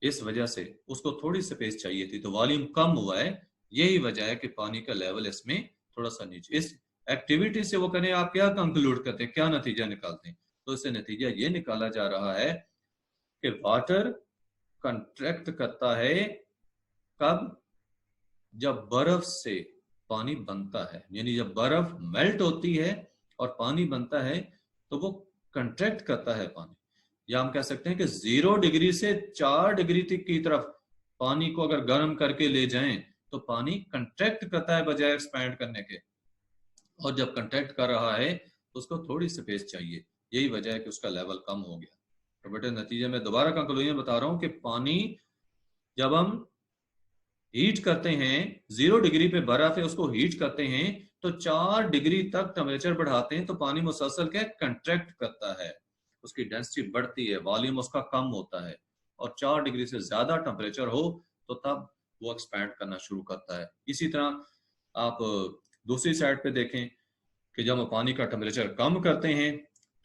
इस वजह से उसको थोड़ी स्पेस चाहिए थी, तो वॉल्यूम कम हुआ है। यही वजह है कि पानी का लेवल इसमें थोड़ा सा नीचे। इस एक्टिविटी से वो करें आप क्या कंक्लूड करते हैं, क्या नतीजा निकालते हैं, तो इससे नतीजा ये निकाला जा रहा है कि वाटर कंट्रैक्ट करता है कब, जब बर्फ से पानी बनता है, यानी जब बर्फ मेल्ट होती है और पानी बनता है तो वो कंट्रैक्ट करता है पानी। या हम कह सकते हैं कि 0 डिग्री से 4 डिग्री तक की तरफ पानी को अगर गर्म करके ले जाएं तो पानी कंट्रैक्ट करता है बजाय एक्सपैंड करने के, और जब कंट्रैक्ट कर रहा है तो उसको थोड़ी स्पेस चाहिए, यही वजह है कि उसका लेवल कम हो गया। तो बेटे नतीजे में दोबारा कंक्लूजन बता रहा हूं कि पानी जब हम हीट करते हैं, 0 डिग्री पे बर्फ है उसको हीट करते हैं तो 4 डिग्री तक टेम्परेचर बढ़ाते हैं तो पानी मुसलसल क्या कंट्रैक्ट करता है, उसकी डेंसिटी बढ़ती है, वॉल्यूम उसका कम होता है, और 4 डिग्री से ज्यादा टेम्परेचर हो तो तब वो एक्सपैंड करना शुरू करता है। इसी तरह आप दूसरी साइड पे देखें कि जब हम पानी का टेम्परेचर कम करते हैं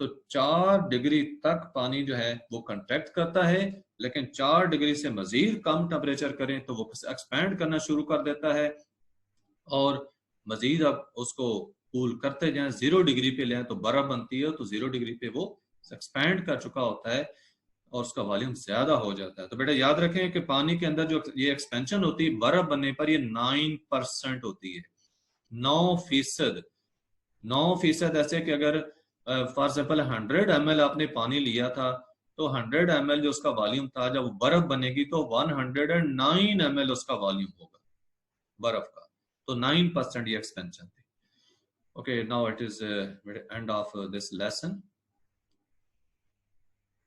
तो 4 डिग्री तक पानी जो है वो कंट्रैक्ट करता है, लेकिन 4 डिग्री से मजीद कम टेम्परेचर करें तो वो एक्सपैंड करना शुरू कर देता है, और मजीद अब उसको कूल करते जाएं, 0 डिग्री पे लें तो बर्फ बनती है, तो 0 डिग्री पे वो एक्सपैंड कर चुका होता है और उसका वॉल्यूम ज्यादा हो जाता है। तो बेटा याद रखें कि पानी के अंदर जो ये एक्सपेंशन होती है बर्फ बनने पर ये 9% होती है, 9%। 9% ऐसे कि अगर फॉर एग्जाम्पल 100 ml आपने पानी लिया था तो 100 ml जो उसका वॉल्यूम था, जब बर्फ बनेगी तो 109 ml उसका वॉल्यूम होगा बर्फ का, तो 9% ये एक्सपेंशन थी। Okay, now it is end of this lesson,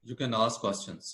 you can ask questions.